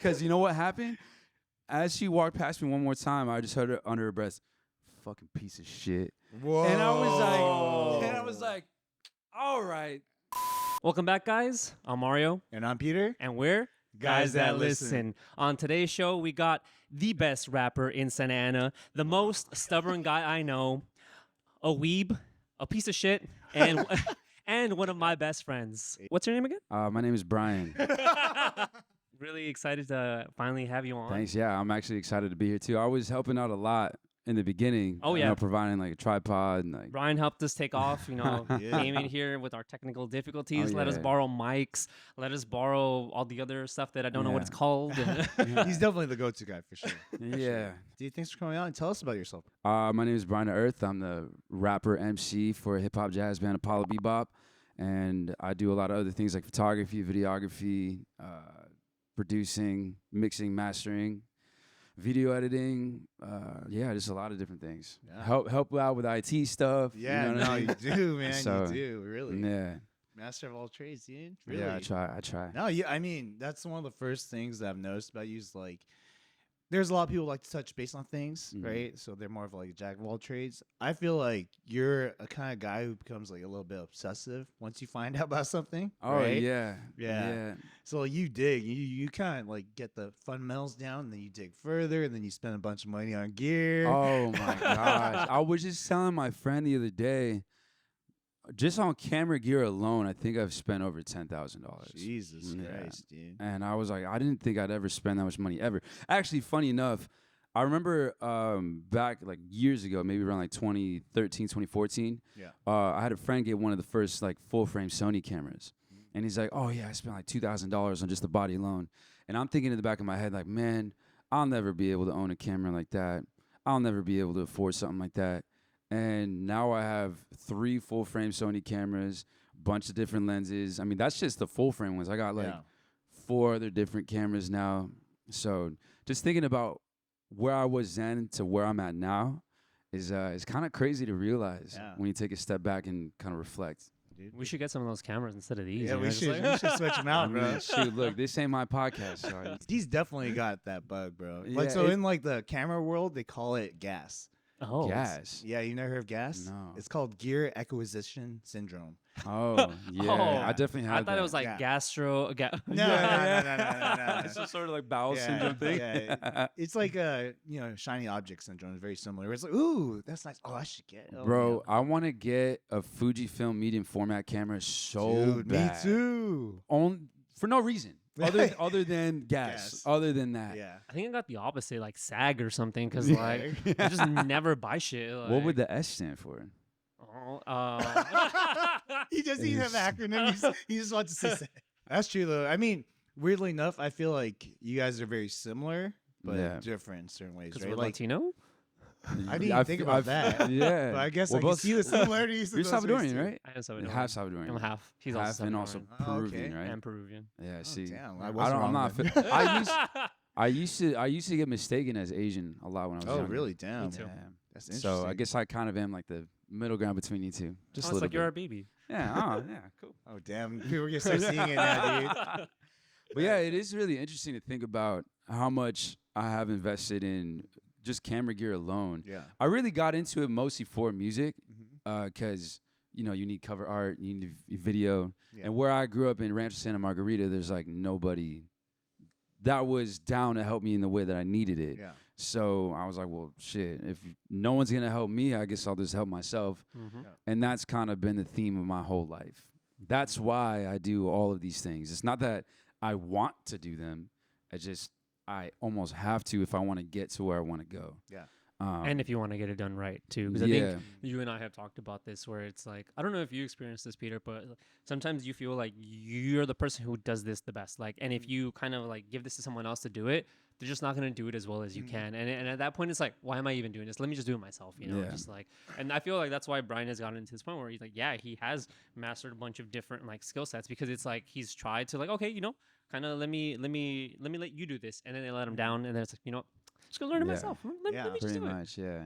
Because you know what happened? As she walked past me one more time, I just heard her under her breath, "Fucking piece of shit." Whoa. And I was like, all right. Welcome back, guys. I'm Mario. And I'm Peter. And we're Guys That Listen. On today's show, we got the best rapper in Santa Ana, the most stubborn guy I know, a weeb, a piece of shit, and and one of my best friends. What's your name again? My name is Brian. Really excited to finally have you on. Thanks. Yeah, I'm actually excited to be here too. I was helping out a lot in the beginning. Oh, you yeah. know, providing like a tripod and like. Brian helped us take off, Yeah. came in here with our technical difficulties, Oh, let us yeah. borrow mics, let us borrow all the other stuff that I don't know what it's called. He's definitely the go-to guy for sure. Yeah. Dude, thanks for coming on. Tell us about yourself. My name is Brian Earth. I'm the rapper MC for hip hop jazz band Apollo Bebop, and I do a lot of other things like photography, videography, producing, mixing, mastering, video editing. Yeah, just a lot of different things. Yeah. Help out with IT stuff. Yeah, you know what I you mean? do, man. So, you do, really. Yeah, Master of all trades, dude. Really. yeah. I try. No, I mean, that's one of the first things that I've noticed about you is like, there's a lot of people like to touch base on things, Mhm. right? So they're more of like a jack of all trades. I feel like you're a kind of guy who becomes like a little bit obsessive once you find out about something. Oh right? yeah, Yeah. So you dig, you kind of like get the fundamentals down, and then you dig further, and then you spend a bunch of money on gear. Oh my gosh! I was just telling my friend the other day, just on camera gear alone, I think I've spent over $10,000. Jesus Yeah. Christ, dude. And I was like, I didn't think I'd ever spend that much money ever. Actually, funny enough, I remember back like years ago, maybe around like 2013, 2014, Yeah. I had a friend get one of the first like full frame Sony cameras. And he's like, oh yeah, I spent like $2,000 on just the body alone. And I'm thinking in the back of my head, like, man, I'll never be able to own a camera like that. I'll never be able to afford something like that. And now I have 3 full frame Sony cameras, bunch of different lenses. I mean, that's just the full frame ones. I got like Yeah. 4 other different cameras now. So just thinking about where I was then to where I'm at now is kind of crazy to realize Yeah. when you take a step back and kind of reflect. Dude. We should get some of those cameras instead of these. Yeah, you know, we just should, like- we should switch them I out, mean, bro. shoot, look, this ain't my podcast. So He's definitely got that bug, bro. Yeah, Like, so it- in like the camera world, they call it GAS. Oh, gas. Yeah, you never heard of GAS? No. It's called Gear Acquisition Syndrome. Oh, yeah. Oh. I definitely had I thought that. it was like Yeah. gastro. No, no. It's some sort of like bowel Yeah, syndrome thing. yeah. It's like a shiny object syndrome. It's very similar. Where it's like, ooh, that's nice. Oh, I should get it. Oh, Bro, I want to get a Fujifilm medium format camera so dude, me bad. too. For no reason other than gas. Gas. Other than that. Yeah. I think I got the opposite, like SAG or something, because Yeah. like I just never buy shit. Like, What would the S stand for? Oh, He doesn't even have an acronym. He just wants to say. That's true, though. I mean, weirdly enough, I feel like you guys are very similar, but Yeah. different in certain ways, because right? we're Like, Latino. I didn't even think about that. Yeah. but I guess We're I can both- see the similarities. You're of those ways, Salvadorian, too. right? I am Salvadorian. You're half Salvadorian. I'm half. He's half also and also Salvadorian. Oh, Peruvian, okay. right? And Peruvian. Yeah, Oh, see. damn. I I wasn't don't, I'm wrong not. then. I used to get mistaken as Asian a lot when I was Oh, younger. really? Damn. too. Yeah. That's interesting. So I guess I kind of am like the middle ground between you two. Just a Oh, it's little like bit. you're our baby. Yeah. Oh, yeah. Cool. Oh, damn. People are going to start seeing it now, dude. But yeah, it is really interesting to think about how much I have invested in just camera gear alone. Yeah. I really got into it mostly for music Mhm. because, you need cover art, you need video. Yeah. And where I grew up in Rancho Santa Margarita, there's like nobody that was down to help me in the way that I needed it. Yeah. So I was like, well, shit, if no one's going to help me, I guess I'll just help myself. Mhm. And that's kind of been the theme of my whole life. That's why I do all of these things. It's not that I want to do them. I almost have to if I want to get to where I want to go. Yeah. And if you want to get it done right too, because I yeah. think you and I have talked about this, where it's like, I don't know if you experienced this, Peter, but sometimes you feel like you're the person who does this the best. Like, and if you kind of like give this to someone else to do it, they're just not going to do it as well as you can. And at that point, it's like, why am I even doing this? Let me just do it myself, Yeah. just like, and I feel like that's why Brian has gotten into this point where he's like, yeah, he has mastered a bunch of different like skill sets, because it's like, he's tried to like, okay, kind of let me let you do this. And then they let him down. And then it's like, just gonna learn it Yeah. myself. Let me just Pretty do it. much, yeah.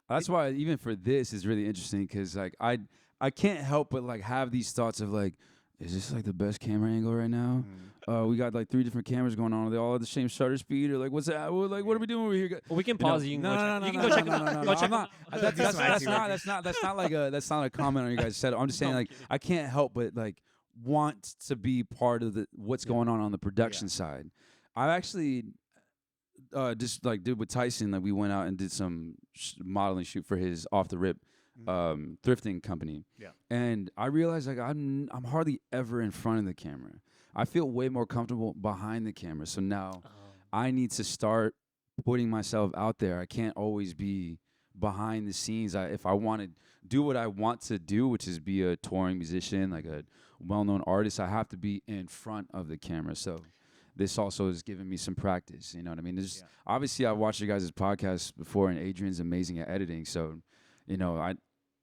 That's why even for this is really interesting because like I can't help but like have these thoughts of like, is this like the best camera angle right now? We got like 3 different cameras going on. Are they all at the same shutter speed? Or like, what's that? Well, like, what are we doing over here? Well, we can You know, pause. You can no, go no, check. no, no, You can no, go check no, them no, out. no, Go no, check I'm them not. out. That's not like a comment on you guys said. I'm just saying No, I'm like kidding. I can't help but like want to be part of the what's going on the production side. I actually just like did with Tyson. Like we went out and did some modeling shoot for his off the rip thrifting company. Yeah. And I realized like I'm hardly ever in front of the camera. I feel way more comfortable behind the camera. So now I need to start putting myself out there. I can't always be behind the scenes. If I want to do what I want to do, which is be a touring musician, like a well-known artist, I have to be in front of the camera. So this also has given me some practice. You know what I mean? Obviously, I've watched you guys' podcast before, and Adrian's amazing at editing. So, you know,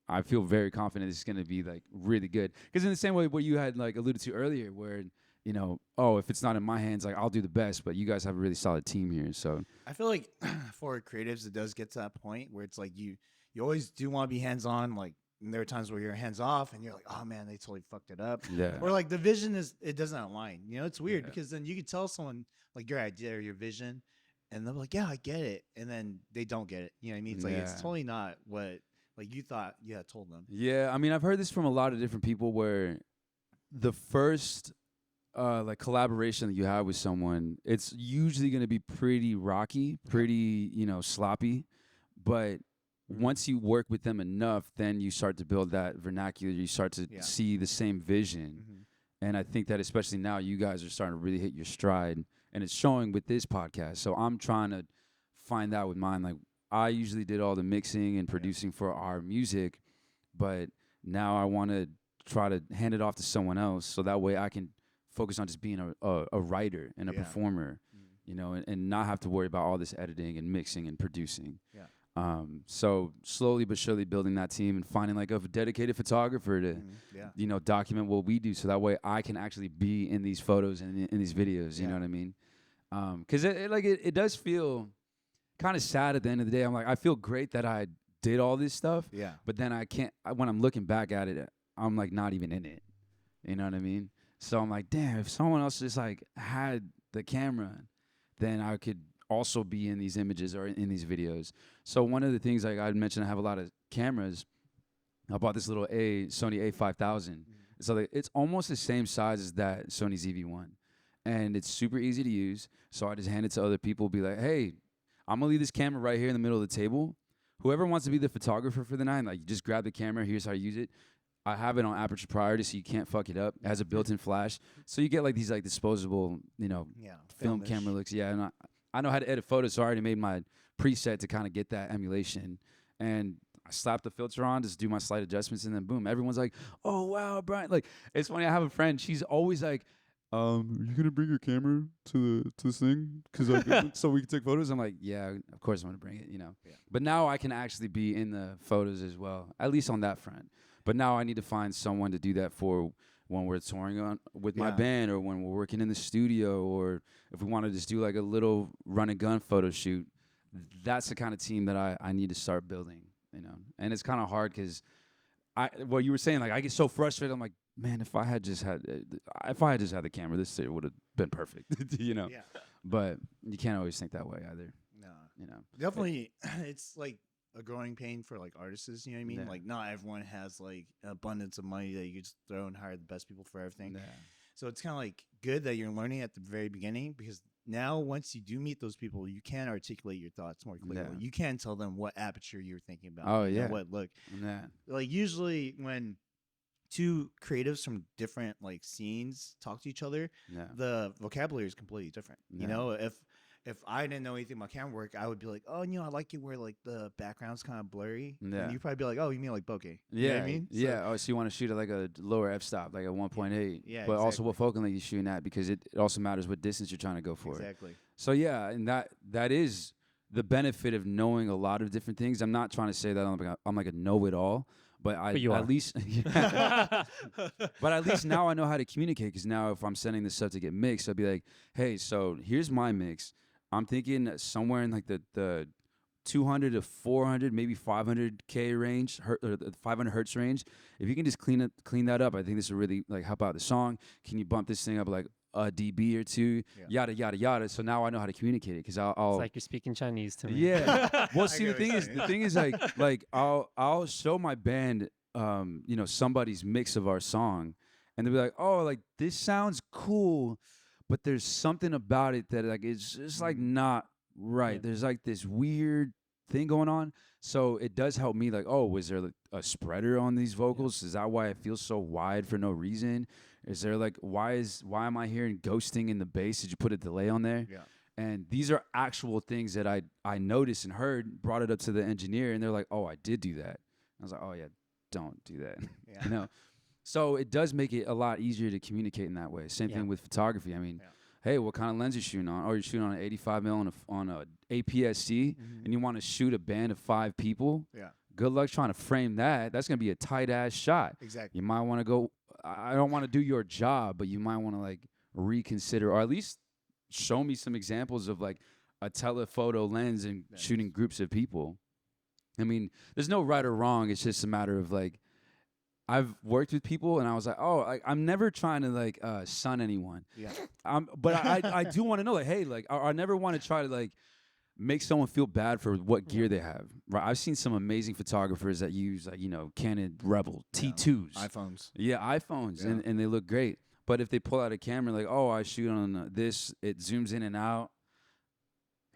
I feel very confident it's going to be like really good. Because in the same way what you had like alluded to earlier, where you know, oh, if it's not in my hands, like I'll do the best. But you guys have a really solid team here. So I feel like for creatives, it does get to that point where it's like you always do want to be hands on. Like and there are times where you're hands off and you're like, oh man, they totally fucked it up. yeah, Or like the vision it doesn't align. You know, it's weird Yeah. because then you could tell someone like your idea or your vision, and they're like, yeah, I get it, and then they don't get it. You know what I mean? It's like it's Yeah. totally not what like you thought you had told them. yeah. I mean, I've heard this from a lot of different people where the first like collaboration that you have with someone, it's usually going to be pretty rocky, pretty, you know, sloppy, but once you work with them enough, then you start to build that vernacular. You start to Yeah. see the same vision. And I think that especially now you guys are starting to really hit your stride, and it's showing with this podcast. So I'm trying to find that with mine. Like I usually did all the mixing and producing for our music, but now I want to try to hand it off to someone else so that way I can focus on just being a writer and a Yeah. performer, you know, and not have to worry about all this editing and mixing and producing. Yeah. So slowly but surely building that team and finding like a dedicated photographer to, Yeah. you know, document what we do so that way I can actually be in these photos and in these videos, you Yeah. know what I mean? Cause it does feel kind of sad at the end of the day. I'm like, I feel great that I did all this stuff, Yeah. but then when I'm looking back at it, I'm like not even in it. You know what I mean? So I'm like, damn, if someone else just like had the camera, then I could also be in these images or in these videos. So one of the things like I mentioned, I have a lot of cameras. I bought this little Sony A5000. So it's almost the same size as that Sony ZV-1. And it's super easy to use. So I just hand it to other people, be like, hey, I'm gonna leave this camera right here in the middle of the table. Whoever wants to be the photographer for the night, like just grab the camera, here's how you use it. I have it on aperture priority so you can't fuck it up. It has a built-in flash. So you get like these like disposable, you know, Yeah. film Filmish. camera looks. Yeah, and I know how to edit photos, so I already made my preset to kind of get that emulation. And I slap the filter on, just do my slight adjustments, and then boom, everyone's like, "Oh wow, Brian!" Like it's funny. I have a friend. She's always like, "Are you gonna bring your camera to this thing? Cause so we can take photos." I'm like, "Yeah, of course I'm gonna bring it." You know. Yeah. But now I can actually be in the photos as well, at least on that front. But now I need to find someone to do that for when we're touring with my Yeah. band or when we're working in the studio or if we want to just do like a little run and gun photo shoot. That's the kind of team that I need to start building, you know. And it's kind of hard because what you were saying, like I get so frustrated. I'm like, man, if I had just had the camera, this would have been perfect, you know. Yeah. But you can't always think that way either, No. you know. Definitely, it's like a growing pain for like artists. You know what I mean? Yeah. Like not everyone has like an abundance of money that you could just throw and hire the best people for everything. Yeah. So it's kind of like good that you're learning at the very beginning because now once you do meet those people, you can articulate your thoughts more clearly. Yeah. You can tell them what aperture you're thinking about. Oh, you know, yeah. what look. Yeah. Like usually when two creatives from different like scenes talk to each other, Yeah. the vocabulary is completely different. Yeah. You know, if I didn't know anything about camera work, I would be like, oh, you know, I like it where like the background's kind of blurry. Yeah. And you'd probably be like, oh, you mean like bokeh? Yeah, You know what I mean? So- yeah. Oh, so you want to shoot at like a lower f-stop, like a 1.8. Yeah, But also exactly. what focal length you're shooting at because it also matters what distance you're trying to go for. Exactly. So yeah, and that is the benefit of knowing a lot of different things. I'm not trying to say that I'm like a know-it-all, but you at are. least but at least now I know how to communicate because now if I'm sending this stuff to get mixed, I'll be like, hey, so here's my mix. I'm thinking somewhere in like the 200 to 400, maybe 500K range, or the 500 hertz range. If you can just clean that up, I think this will really like help out the song. Can you bump this thing up like a dB or two, yada yada yada? So now I know how to communicate it because I'll It's like you're speaking Chinese to me. yeah. Well, I see, get the what thing you're is like I'll show my band somebody's mix of our song, and they'll be like, oh, like this sounds cool, but there's something about it that like it's just like not right. Yeah. There's like this weird thing going on. So it does help me like, oh, was there like a spreader on these vocals? Is that why it feels so wide for no reason? Is there like why am I hearing ghosting in the bass? Did you put a delay on there? Yeah. And these are actual things that I noticed and heard, brought it up to the engineer, and they're like, oh, I did do that. I was like, oh yeah, don't do that. Yeah. You know? So it does make it a lot easier to communicate in that way. Same Yeah. thing with photography. I mean, Yeah. hey, what kind of lens you shooting on? Oh, you're shooting on an 85 mil on a APS-C, and you want to shoot a band of 5 people. Yeah. Good luck trying to frame that. That's gonna be a tight ass shot. Exactly. You might want to go. I don't want to do your job, but you might want to like reconsider, or at least show me some examples of like a telephoto lens and Nice. shooting groups of people. I mean, there's no right or wrong. It's just a matter of like, I've worked with people and I was like, oh, I'm never trying to like sun anyone. Yeah. But I do want to know like, hey, like I never want to try to like make someone feel bad for what gear they have. Right? I've seen some amazing photographers that use like Canon Rebel T2s, iPhones. yeah, iPhones, Yeah. and they look great. But if they pull out a camera like, oh, I shoot on this, it zooms in and out,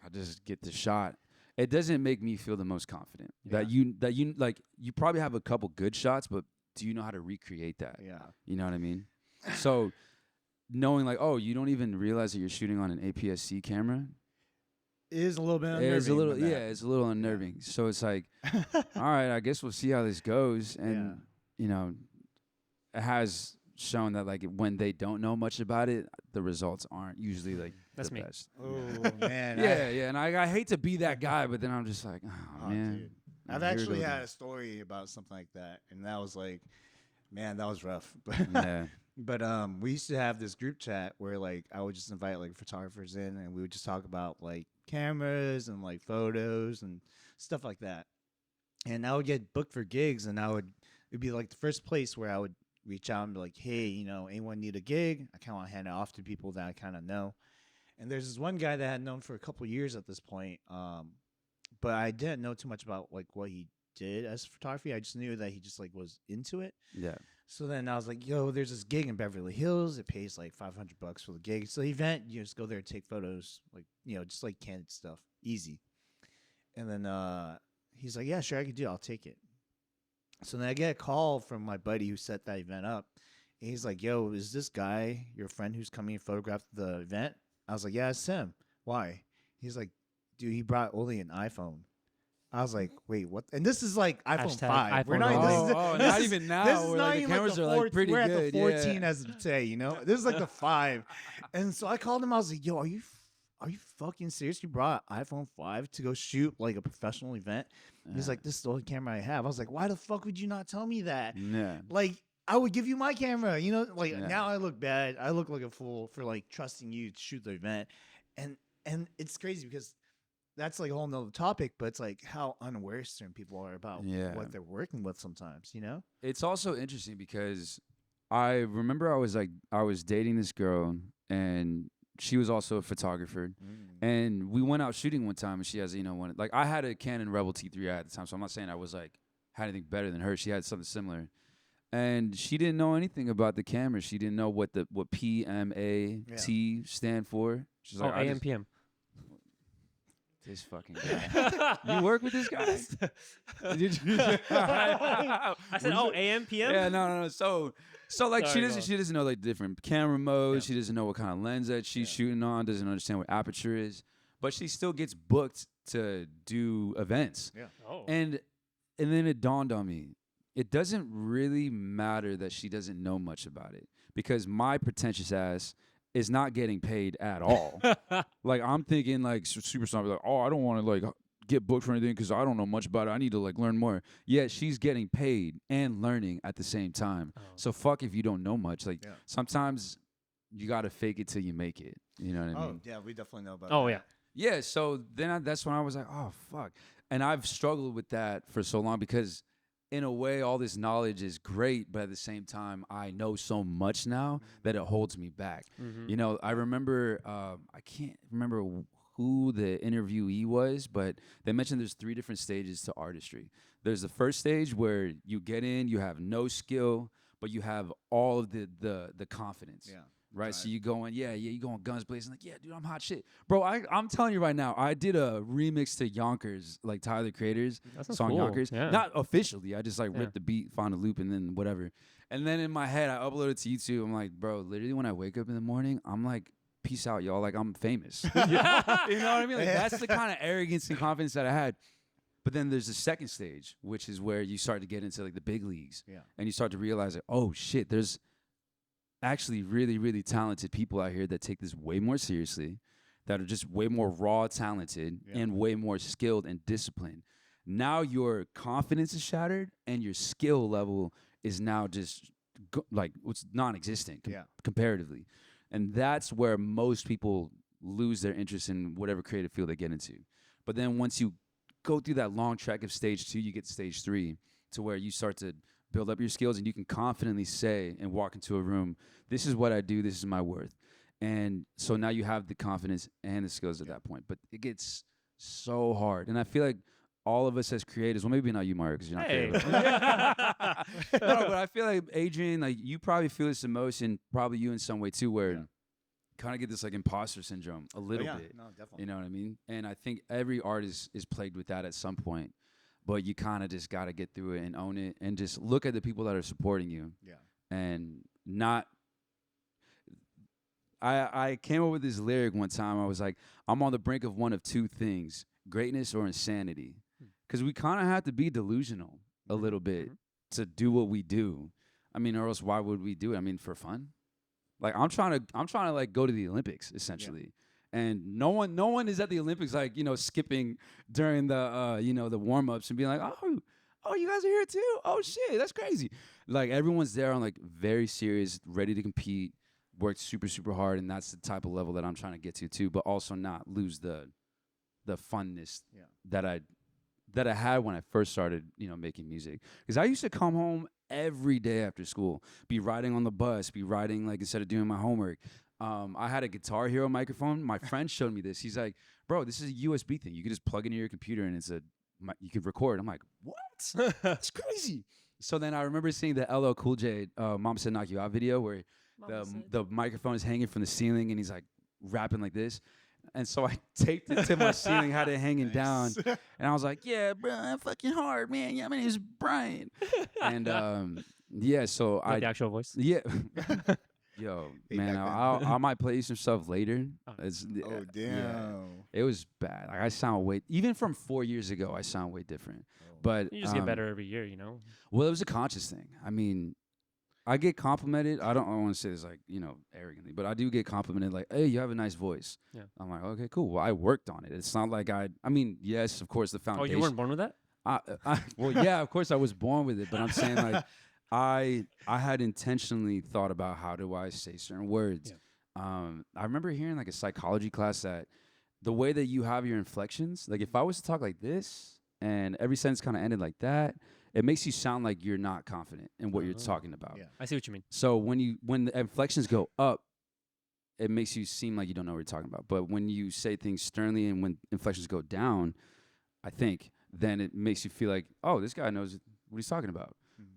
I just get the shot. It doesn't make me feel the most confident that you like. You probably have a couple good shots, but do you know how to recreate that? Yeah. You know what I mean? So knowing like, oh, you don't even realize that you're shooting on an APS-C camera. It is a little bit unnerving. It's a little, with that. it's a little unnerving. So it's like, all right, I guess we'll see how this goes. And it has shown that like when they don't know much about it, the results aren't usually like That's the me. best. Oh man. Yeah. And I hate to be that guy, but then I'm just like, oh man. Dude. I've Here it actually goes had again. a story about something like that, and that was like, man, that was rough. Yeah. But we used to have this group chat where like I would just invite like photographers in, and we would just talk about like cameras and like photos and stuff like that. And I would get booked for gigs, and it'd be like the first place where I would reach out and be like, hey, anyone need a gig? I kind of want to hand it off to people that I kind of know. And there's this one guy that I had known for a couple years at this point, but I didn't know too much about like what he did as photography. I just knew that he just like was into it. Yeah. So then I was like, yo, there's this gig in Beverly Hills. It pays like $500 for the gig. So the event, you just go there and take photos, like, just like candid stuff. Easy. And then he's like, yeah, sure, I can do it. I'll take it. So then I get a call from my buddy who set that event up. And he's like, yo, is this guy your friend who's coming and photographed the event? I was like, yeah, it's him. Why? He's like, dude, he brought only an iPhone. I was like, wait, what? And this is like iPhone Hashtag 5. We're iPhone not, only. this is, Oh, this not is- even now, This is where, not like, the even cameras the are, like, 14 pretty We're at good, the 14 yeah. as of today, This is like the 5. And so I called him. I was like, yo, are you fucking serious? You brought an iPhone 5 to go shoot like a professional event? He's like, this is the only camera I have. I was like, why the fuck would you not tell me that? Yeah. Like, I would give you my camera, like Yeah. now I look bad. I look like a fool for like trusting you to shoot the event. And it's crazy because that's like a whole nother topic, but it's like how unaware certain people are about Yeah. what they're working with sometimes, It's also interesting because I remember I was dating this girl and she was also a photographer, and we went out shooting one time, and she has one like I had a Canon Rebel T3 at the time, so I'm not saying I was like had anything better than her. She had something similar, and she didn't know anything about the camera. She didn't know what PMAT stand for. She's Oh, like, AM PM. This fucking guy. You work with this guy? Did you? I said, oh, AM PM. Yeah, no. So like Sorry, she doesn't know like different camera modes. Yeah. She doesn't know what kind of lens that she's shooting on. Doesn't understand what aperture is. But she still gets booked to do events. Yeah. Oh. And then it dawned on me. It doesn't really matter that she doesn't know much about it, because my pretentious ass is not getting paid at all. Like I'm thinking like Superstar, like, oh, I don't want to like get booked for anything because I don't know much about it. I need to like learn more. Yeah, she's getting paid and learning at the same time. Oh. So fuck if you don't know much. Like Yeah. sometimes you gotta fake it till you make it. You know what I Oh, mean? yeah, we definitely know about Oh that. yeah. Yeah. So then that's when I was like, oh fuck. And I've struggled with that for so long because in a way all this knowledge is great, but at the same time I know so much now that it holds me back. Mhm. You know, I remember I can't remember who the interviewee was, but they mentioned there's 3 different stages to artistry. There's the first stage where you get in, you have no skill, but you have all of the confidence. Yeah. Right, so Right. you going, you going guns blazing, like, yeah, dude, I'm hot shit, bro. I'm telling you right now, I did a remix to Yonkers, like Tyler the Creator's That sounds song cool. Yonkers, Yeah. not officially. I just like Yeah. ripped the beat, found a loop, and then whatever. And then in my head, I uploaded it to YouTube. I'm like, bro, literally when I wake up in the morning, I'm like, peace out, y'all. Like I'm famous. You know what I mean? Like that's the kind of arrogance and confidence that I had. But then there's the second stage, which is where you start to get into like the big leagues, Yeah. and you start to realize like, oh shit, there's actually really, really talented people out here that take this way more seriously, that are just way more raw talented Yeah. and way more skilled and disciplined. Now your confidence is shattered and your skill level is now just like it's non-existent Yeah. comparatively. And that's where most people lose their interest in whatever creative field they get into. But then once you go through that long track of stage 2, you get to stage 3 to where you start to build up your skills and you can confidently say and walk into a room, this is what I do, this is my worth. And so now you have the confidence and the skills at that point. But it gets so hard. And I feel like all of us as creators, well, maybe not you, Mario, because you're not Hey. creative. No, but I feel like Adrian, like you probably feel this emotion, probably you in some way too, where Yeah. kind of get this like imposter syndrome a little bit. No, definitely. You know what I mean? And I think every artist is plagued with that at some point. But you kind of just got to get through it and own it and just look at the people that are supporting you Yeah. and not. I came up with this lyric one time. I was like, I'm on the brink of one of 2 things, greatness or insanity. Because we kind of have to be delusional a little bit to do what we do. I mean, or else why would we do it? I mean, for fun. Like I'm trying to like go to the Olympics essentially. And no one is at the Olympics like, skipping during the the warm-ups and being like, oh, you guys are here too? Oh shit, that's crazy. Like everyone's there on like very serious, ready to compete, worked super, super hard, and that's the type of level that I'm trying to get to too, but also not lose the funness that I had when I first started, making music. Because I used to come home every day after school, be riding on the bus, be riding like instead of doing my homework. I had a Guitar Hero microphone. My friend showed me this. He's like, bro, this is a USB thing. You can just plug into your computer and you can record. I'm like, what? That's crazy. So then I remember seeing the LL Cool J Mama Said Knock You Out video where the microphone is hanging from the ceiling and he's like rapping like this. And so I taped it to my ceiling, had it hanging down. And I was like, yeah, bro, I'm fucking hard, man. Yeah, my name is Brian. And so Like the actual voice. yeah. Yo, Hey, man, back then. I might play you some stuff later. It's, Oh, damn. yeah, it was bad. Like I sound way, even from 4 years ago, I sound way different. But You just get better every year, you know? Well, it was a conscious thing. I mean, I get complimented. I don't want to say this like, arrogantly, but I do get complimented like, hey, you have a nice voice. Yeah. I'm like, okay, cool. Well, I worked on it. It's not like I mean, yes, of course, the Oh, foundation. you weren't born with that? Well, yeah, of course I was born with it, but I'm saying like, I had intentionally thought about how do I say certain words. Yeah. I remember hearing like a psychology class that the way that you have your inflections, like if I was to talk like this and every sentence kind of ended like that, it makes you sound like you're not confident in what you're talking about. Yeah. I see what you mean. So when the inflections go up, it makes you seem like you don't know what you're talking about. But when you say things sternly and when inflections go down, I think then it makes you feel like, oh, this guy knows what he's talking about.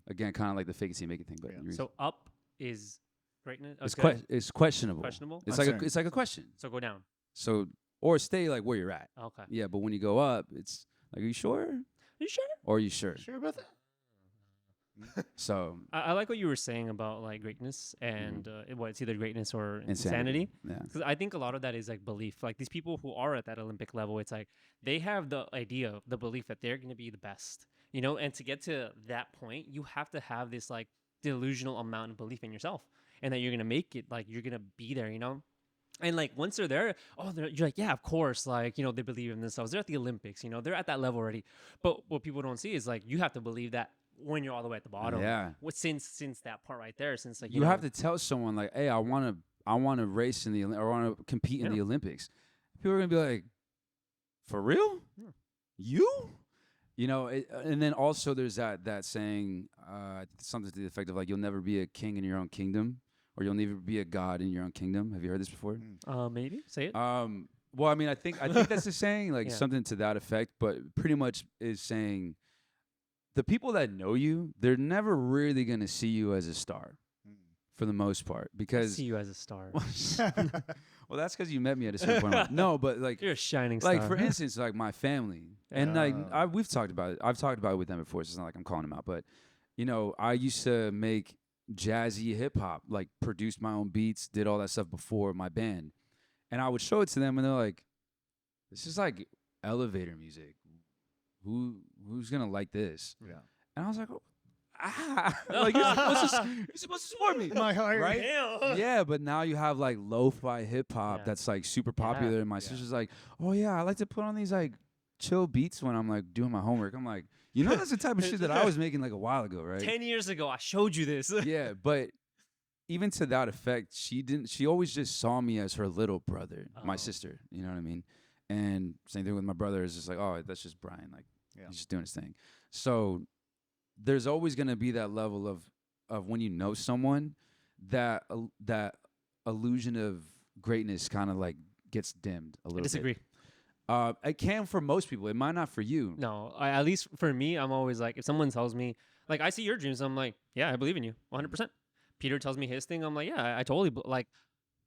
Again, kind of like the fake it till you make it thing. But Yeah. So up is greatness. it's good. it's questionable. Questionable? It's I'm like sorry. it's like a question. So go down. So or stay like where you're at. Okay. Yeah, but when you go up, it's like, are you sure? You sure? Or are you sure? Sure about that? So I like what you were saying about like greatness and it's either greatness or insanity. Yeah. Because I think a lot of that is like belief. Like these people who are at that Olympic level, it's like they have the idea, the belief that they're going to be the best, and to get to that point, you have to have this like delusional amount of belief in yourself and that you're going to make it, like you're going to be there, And like once they're there, you're like, yeah, of course, like, they believe in themselves. They're at the Olympics, they're at that level already. But what people don't see is like, you have to believe that when you're all the way at the bottom. Yeah. Since that part right there, since like, You have to tell someone like, hey, I want to race or I want to compete in Yeah. the Olympics. People are gonna be like, for real? Yeah. You? You know, and then also there's that saying, something to the effect of like, you'll never be a king in your own kingdom, or you'll never be a god in your own kingdom. Have you heard this before? Maybe say it. Well, I mean, I think that's the saying, like Yeah. something to that effect, but pretty much is saying the people that know you, they're never really gonna see you as a star for the most part, I because see you as a star. well, that's because you met me at a certain point. No, but like You're a shining star. like for instance, like my family, and like Oh. we've talked about it. I've talked about it with them before, so it's not like I'm calling them out. But you know, I used to make jazzy hip hop, like produced my own beats, did all that stuff before my band, and I would show it to them, and they're like, "This is like elevator music. Who's gonna like this?" Yeah. And I was like, like you're supposed to support me. My heart. Right? Yeah, but now you have like lo-fi hip hop Yeah. that's like super popular, and my Yeah. sister's like, "Oh yeah, I like to put on these like chill beats when I'm like doing my homework." I'm like, you know, that's the type of shit that I was making like a while ago, right? 10 years ago, I showed you this. Yeah, but even to that effect, she always just saw me as her little brother, my Oh. sister. You know what I mean? And same thing with my brother, is just like, oh, that's just Brian, like Yeah. he's just doing his thing. So there's always gonna be that level of when you know someone, that that illusion of greatness kind of like gets dimmed a I little disagree. bit. It can for most people. It might not for you. No, at least for me, I'm always like, if someone tells me, like, I see your dreams, I'm like, yeah, I believe in you, 100%. Peter tells me his thing, I'm like, yeah, I totally like.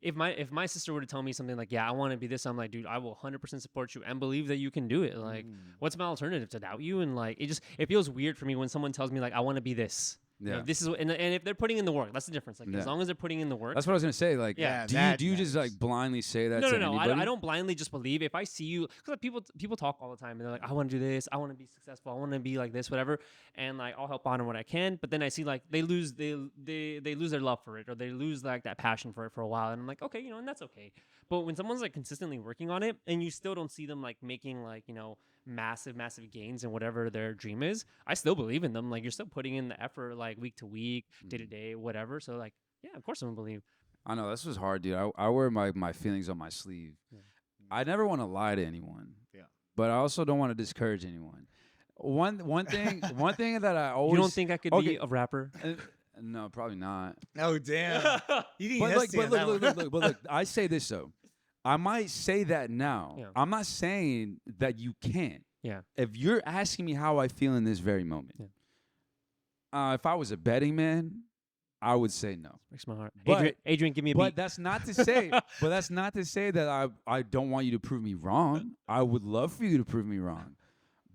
If my sister were to tell me something like, yeah, I want to be this, I'm like, dude, I will 100% support you and believe that you can do it. Like, what's my alternative to doubt you? And like, it feels weird for me when someone tells me like, I want to be this. You know, Yeah. this is what, and if they're putting in the work, that's the difference. Like, Yeah. as long as they're putting in the work. That's what I was gonna say. Like, Yeah, do you just like matters. blindly say that No, to no, no. anybody? I don't blindly just believe. If I see you, because people talk all the time, and they're like, I want to do this, I want to be successful, I want to be like this, whatever, and like I'll help out in what I can. But then I see like they lose their love for it, or they lose like that passion for it for a while, and I'm like, okay, you know, and that's okay. But when someone's like consistently working on it, and you still don't see them like making like, you know, massive gains in whatever their dream is, I still believe in them. Like, you're still putting in the effort, like week to week, day to day, whatever. So like, yeah, of course I'm gonna believe. I know this was hard, dude. I wear my feelings on my sleeve. Yeah. I never want to lie to anyone. Yeah. But I also don't want to discourage anyone. One thing that I always You don't think I could okay. be a rapper? No, probably not. Oh damn. You didn't But hesitate on that one. look. I say this though. I might say that now. Yeah. I'm not saying that you can't. Yeah. If you're asking me how I feel in this very moment, if I was a betting man, I would say no. Breaks my heart. But- Adrian, give me a But beat. that's not to say. But that's not to say that I don't want you to prove me wrong. I would love for you to prove me wrong.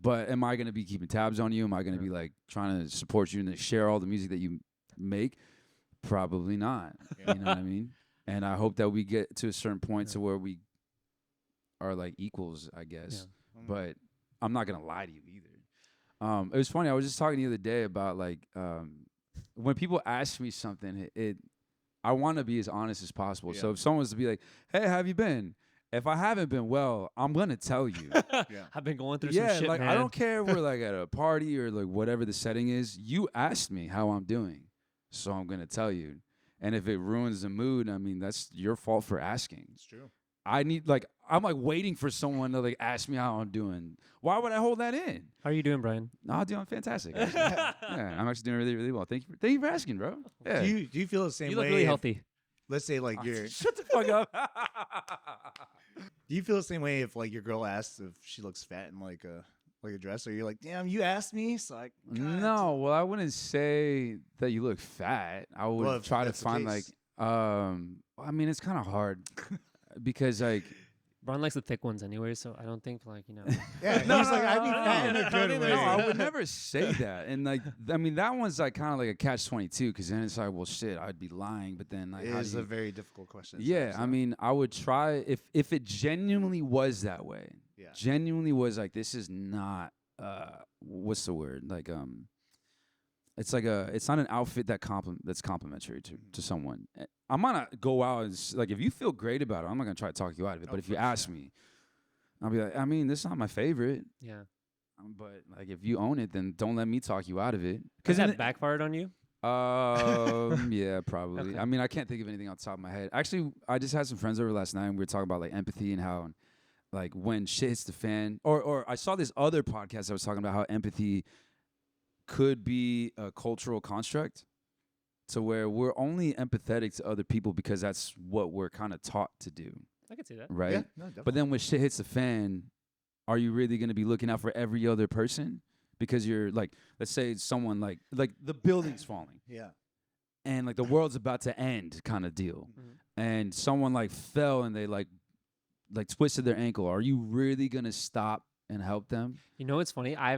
But am I going to be keeping tabs on you? Am I going to be like trying to support you and share all the music that you make? Probably not. You know what I mean? And I hope that we get to a certain point to where we are like equals, I guess. But I'm not gonna lie to you either. It was funny. I was just talking the other day about like when people ask me something, I want to be as honest as possible. So Yeah. if someone was to be like, "Hey, how have you been?" If I haven't been well, I'm gonna tell you. Yeah. I've been going through Yeah, some shit, like man. I don't care if we're like at a party or like whatever the setting is. You asked me how I'm doing, so I'm gonna tell you. And if it ruins the mood, I mean that's your fault for asking. It's true. I'm like waiting for someone to like ask me how I'm doing. Why would I hold that in? How are you doing, Brian? No, I'm doing fantastic. actually. Yeah, I'm actually doing really, really well. Thank you for asking, bro. Yeah. Do you feel the same You way? look really if- healthy. Let's say like you're. Shut the fuck up. Do you feel the same way if like your girl asks if she looks fat in like a dress, or you're like, damn, you asked me, so like. No, well, I wouldn't say that you look fat. I would Well, if try to that's the find like, case. I mean, it's kind of hard because like, Brian likes the thick ones anyway, so I don't think like, you know. Yeah, No, he's no, like, no, I'd be no, fat in no, a good no, way. no, I would never say that. And like, I mean, that one's like kind of like a catch-22 because then it's like, well, shit, I'd be lying. But then like, It how is do a you- very difficult question. yeah, I mean, I would try if it genuinely was that way. Yeah. Genuinely was like, this is not what's the word, like it's like it's not an outfit that's complimentary to someone. I'm gonna go out and like, if you feel great about it, I'm not gonna try to talk you out of it. Oh, But if of you course, ask yeah. me, I'll be like, I mean, this is not my favorite. Yeah. But like, if you own it, then don't let me talk you out of it. Because in that backfired on you? yeah, probably. Okay. I mean, I can't think of anything off the top of my head. Actually, I just had some friends over last night, and we were talking about like empathy and how like when shit hits the fan, or I saw this other podcast that was talking about how empathy could be a cultural construct, to where we're only empathetic to other people because that's what we're kind of taught to do, I could see that. right? Yeah, no, definitely. But then when shit hits the fan, are you really going to be looking out for every other person? Because you're like, let's say someone like the building's falling yeah, and like the world's about to end kind of deal. Mhm. And someone like fell and they like twisted their ankle. Are you really going to stop and help them? You know, it's funny. I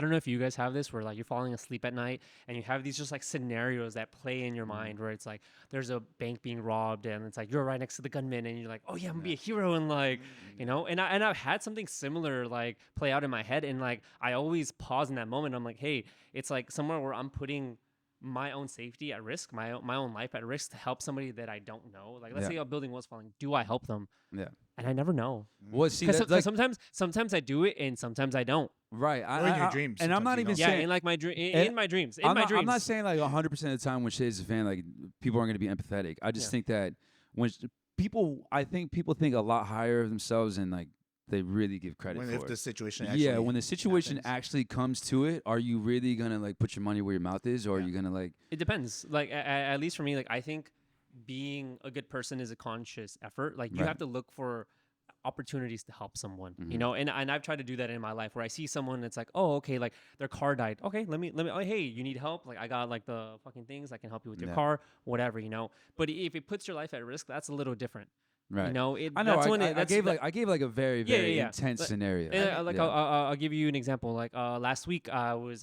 don't know if you guys have this where like you're falling asleep at night and you have these just like scenarios that play in your mind where it's like there's a bank being robbed and it's like you're right next to the gunman and you're like, oh yeah, I'm gonna be a hero, and like, you know, and I've had something similar like play out in my head, and like I always pause in that moment. I'm like, hey, it's like somewhere where I'm putting my own safety at risk, my own life at risk to help somebody that I don't know. Like, let's Yeah. say a building was falling. Do I help them? Yeah. And I never know. Well, see, Because that's like, sometimes I do it and sometimes I don't. right. Or in your dreams, And I'm sometimes not you even don't. Yeah, saying, in like my dream, and in my dreams, I'm not saying like 100% of the time when shit is a fan, like people aren't going to be empathetic. I just Yeah. think that when I think people think a lot higher of themselves and like they really give credit when for if it. the situation actually Yeah, when the situation happens. actually comes to it, are you really gonna like put your money where your mouth is, or are Yeah. you gonna like? It depends. Like at least for me, like I think being a good person is a conscious effort. Like you Right. have to look for opportunities to help someone, you Mhm. know, and I've tried to do that in my life where I see someone that's like, oh, okay, like their car died. Okay, let me, oh, hey, you need help? Like I got like the fucking things, I can help you with your Yeah. car, whatever, you know. But if it puts your life at risk, that's a little different. Right. You know, I know. that's I, when I, it, I that's gave that- like a very Yeah, very yeah, yeah. intense Like- scenario. And, like Yeah. I'll give you an example. Like last week, I was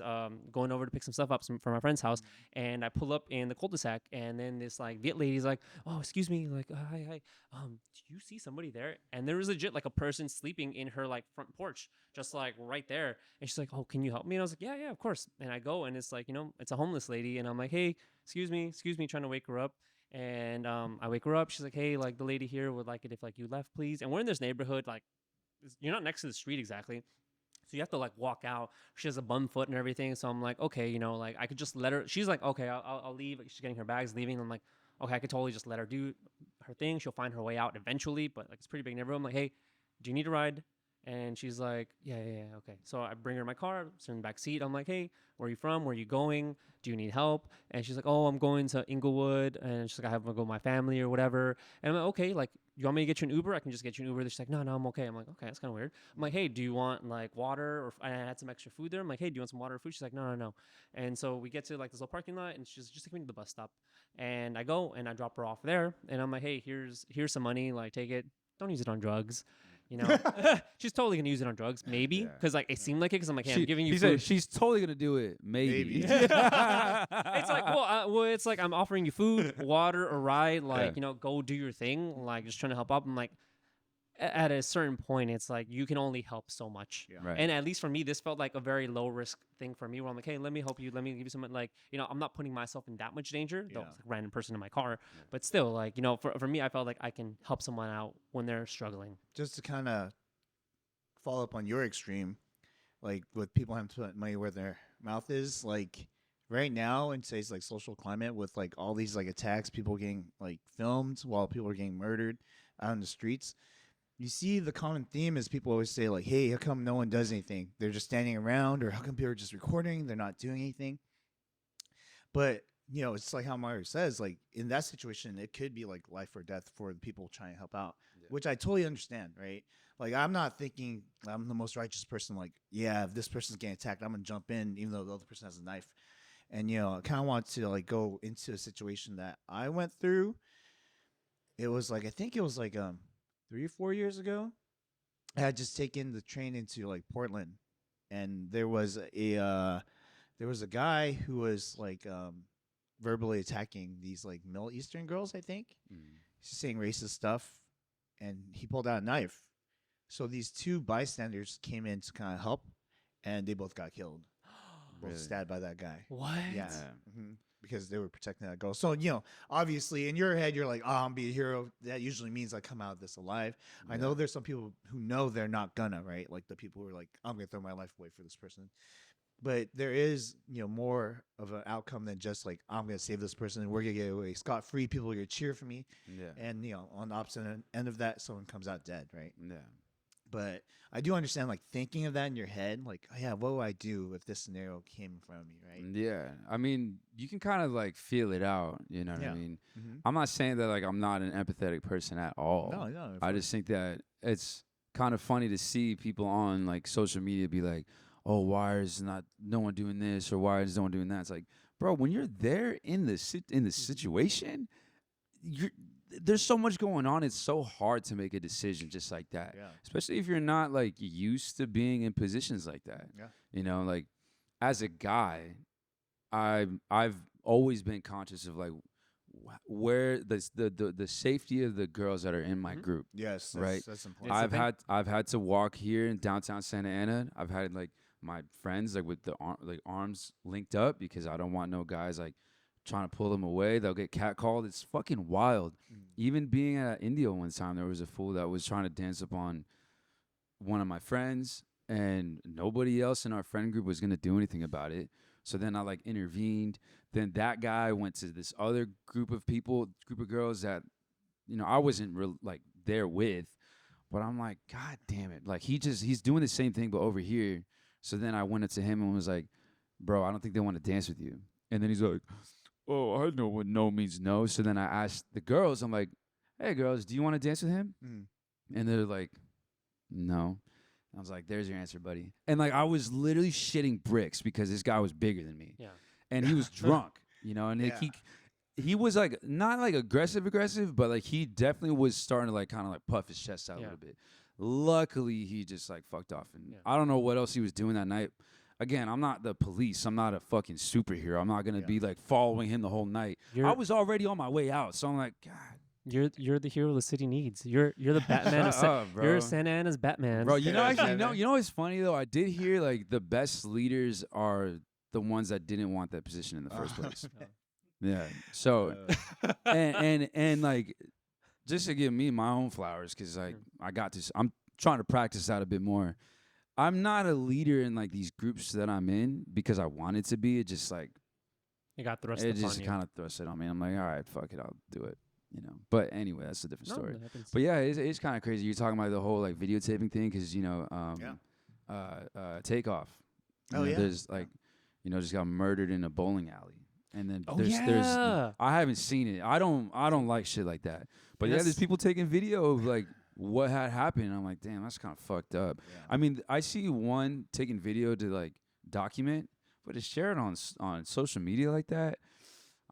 going over to pick some stuff up from my friend's house, and I pull up in the cul-de-sac, and then this like Viet lady's like, "Oh, excuse me, like hi, do you see somebody there?" And there was legit like a person sleeping in her like front porch, just like right there. And she's like, "Oh, can you help me?" And I was like, "Yeah, yeah, of course." And I go, and it's like, you know, it's a homeless lady, and I'm like, "Hey, excuse me," trying to wake her up. And I wake her up. She's like, "Hey, like the lady here would like it if like you left, please." And we're in this neighborhood, like you're not next to the street exactly, so you have to like walk out. She has a bum foot and everything, so I'm like, okay, you know, like I could just let her. She's like, okay, I'll leave. She's getting her bags, leaving. I'm like, okay, I could totally just let her do her thing. She'll find her way out eventually, but like it's a pretty big neighborhood. I'm like, hey, do you need a ride? And she's like, yeah, okay. So I bring her in my car, sit in the back seat. I'm like, hey, where are you from? Where are you going? Do you need help? And she's like, oh, I'm going to Inglewood. And she's like, I have to go with my family or whatever. And I'm like, okay, like, you want me to get you an Uber? I can just get you an Uber. She's like, no, I'm okay. I'm like, okay, that's kind of weird. I'm like, hey, do you want like water? Or I had some extra food there. I'm like, hey, do you want some water or food? She's like, no. And so we get to like this little parking lot, and she's just taking me to the bus stop. And I go and I drop her off there. And I'm like, hey, here's some money. Like, take it. Don't use it on drugs. You know, she's totally gonna use it on drugs, maybe, Yeah. because like it seemed like it. Because I'm like, hey, I'm giving you He said food. she's totally gonna do it. Maybe. Maybe. It's like, well, it's like I'm offering you food, water, a ride. Like, Yeah. you know, go do your thing. Like, just trying to help out. I'm like, at a certain point, it's like you can only help so much. Yeah. Right. And at least for me, this felt like a very low risk thing for me, where I'm like, hey, let me help you. Let me give you some, like, you know, I'm not putting myself in that much danger. Though Yeah. it's like a random person in my car, but still, like, you know, for me, I felt like I can help someone out when they're struggling. Just to kind of follow up on your extreme, like with people having to put money where their mouth is, like right now in today's like social climate with like all these like attacks, people getting like filmed while people are getting murdered out in the streets. You see the common theme is people always say like, hey, how come no one does anything? They're just standing around, or how come people are just recording? They're not doing anything. But, you know, it's like how Mario says, like in that situation, it could be like life or death for the people trying to help out, which I totally understand, right? Like, I'm not thinking I'm the most righteous person. Like, yeah, if this person's getting attacked, I'm going to jump in, even though the other person has a knife. And, you know, I kind of want to like go into a situation that I went through. It was like, I think it was like 3 or 4 years ago. I had just taken the train into like Portland, and there was a guy who was like verbally attacking these like Middle Eastern girls. I think he's saying racist stuff, and he pulled out a knife. So these two bystanders came in to kind of help, and they both got killed, both Really? stabbed by that guy. What? Yeah. Because they were protecting that girl. So, you know, obviously in your head, you're like, oh, I'm be a hero. That usually means I come out of this alive. I know there's some people who know they're not gonna, right? Like the people who are like, I'm going to throw my life away for this person. But there is, you know, more of an outcome than just like, I'm going to save this person and we're going to get away scot-free. People are going to cheer for me. Yeah. And, you know, on the opposite end of that, someone comes out dead, right? Yeah. But I do understand, like, thinking of that in your head, like, oh, yeah, what would I do if this scenario came in front of me, right? Yeah, I mean, you can kind of like feel it out. You know what I Yeah. mean? Mm-hmm. I'm not saying that like I'm not an empathetic person at all. No, no. of I course. just think that it's kind of funny to see people on like social media be like, "Oh, why is not no one doing this or why is no one doing that?" It's like, bro, when you're there in the situation, you're there's so much going on. It's so hard to make a decision just like that, Yeah. especially if you're not like used to being in positions like that. Yeah. You know, like as a guy, I've always been conscious of like where the safety of the girls that are in my Mhm. group. Yes. That's, Right. That's important. It's the thing. I've had to walk here in downtown Santa Ana. I've had like my friends like with the arms linked up because I don't want no guys like trying to pull them away. They'll get catcalled. It's fucking wild. Even being at India one time, there was a fool that was trying to dance upon one of my friends, and nobody else in our friend group was gonna do anything about it. So then I like intervened. Then that guy went to this other group of girls that I wasn't like there with, but I'm like, God damn it! Like he's doing the same thing but over here. So then I went up to him and was like, Bro, I don't think they want to dance with you. And then he's like, Oh, I know what no means no. So then I asked the girls, I'm like, Hey girls, do you want to dance with him? Mm. And they're like, No. I was like, There's your answer, buddy. And like I was literally shitting bricks because this guy was bigger than me. Yeah. And he was drunk, and like, Yeah. he was like not like aggressive, but like he definitely was starting to like kind of like puff his chest out a Yeah. little bit. Luckily, he just like fucked off, and Yeah. I don't know what else he was doing that night. Again, I'm not the police. I'm not a fucking superhero. I'm not gonna Yeah. be like following him the whole night. You're, I was already on my way out, so I'm like, God, you're the hero the city needs. You're the Batman of shut up, you're bro. Santa Ana's Batman. Bro, Yeah, actually, yeah, man. you know what's funny though? I did hear like the best leaders are the ones that didn't want that position in the first place. Yeah. So and like just to give me my own flowers, because like I'm trying to practice that a bit more. I'm not a leader in like these groups that I'm in because I wanted to be. It just like You got thrust it upon just you. kind of thrust it on me. I'm like, all right, fuck it, I'll do it. But anyway, that's a different No, story. that happens. But yeah, it's kind of crazy. You're talking about the whole like videotaping thing because Takeoff. Oh, yeah. There's like just got murdered in a bowling alley, and then Oh, there's yeah. I haven't seen it. I don't like shit like that. But yeah, there's Yes. people taking video of like what had happened. And I'm like, damn, that's kind of fucked up. Yeah. I mean, I see one taking video to like document, but to share it on social media like that,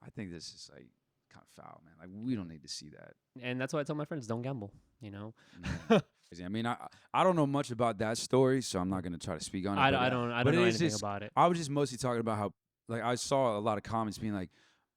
I think this is like kind of foul, man. Like we don't need to see that. And that's why I tell my friends, don't gamble. You know, Yeah. I mean, I don't know much about that story, so I'm not gonna try to speak on it. I but, don't but know it is anything just- about it. I was just mostly talking about how, like, I saw a lot of comments being like,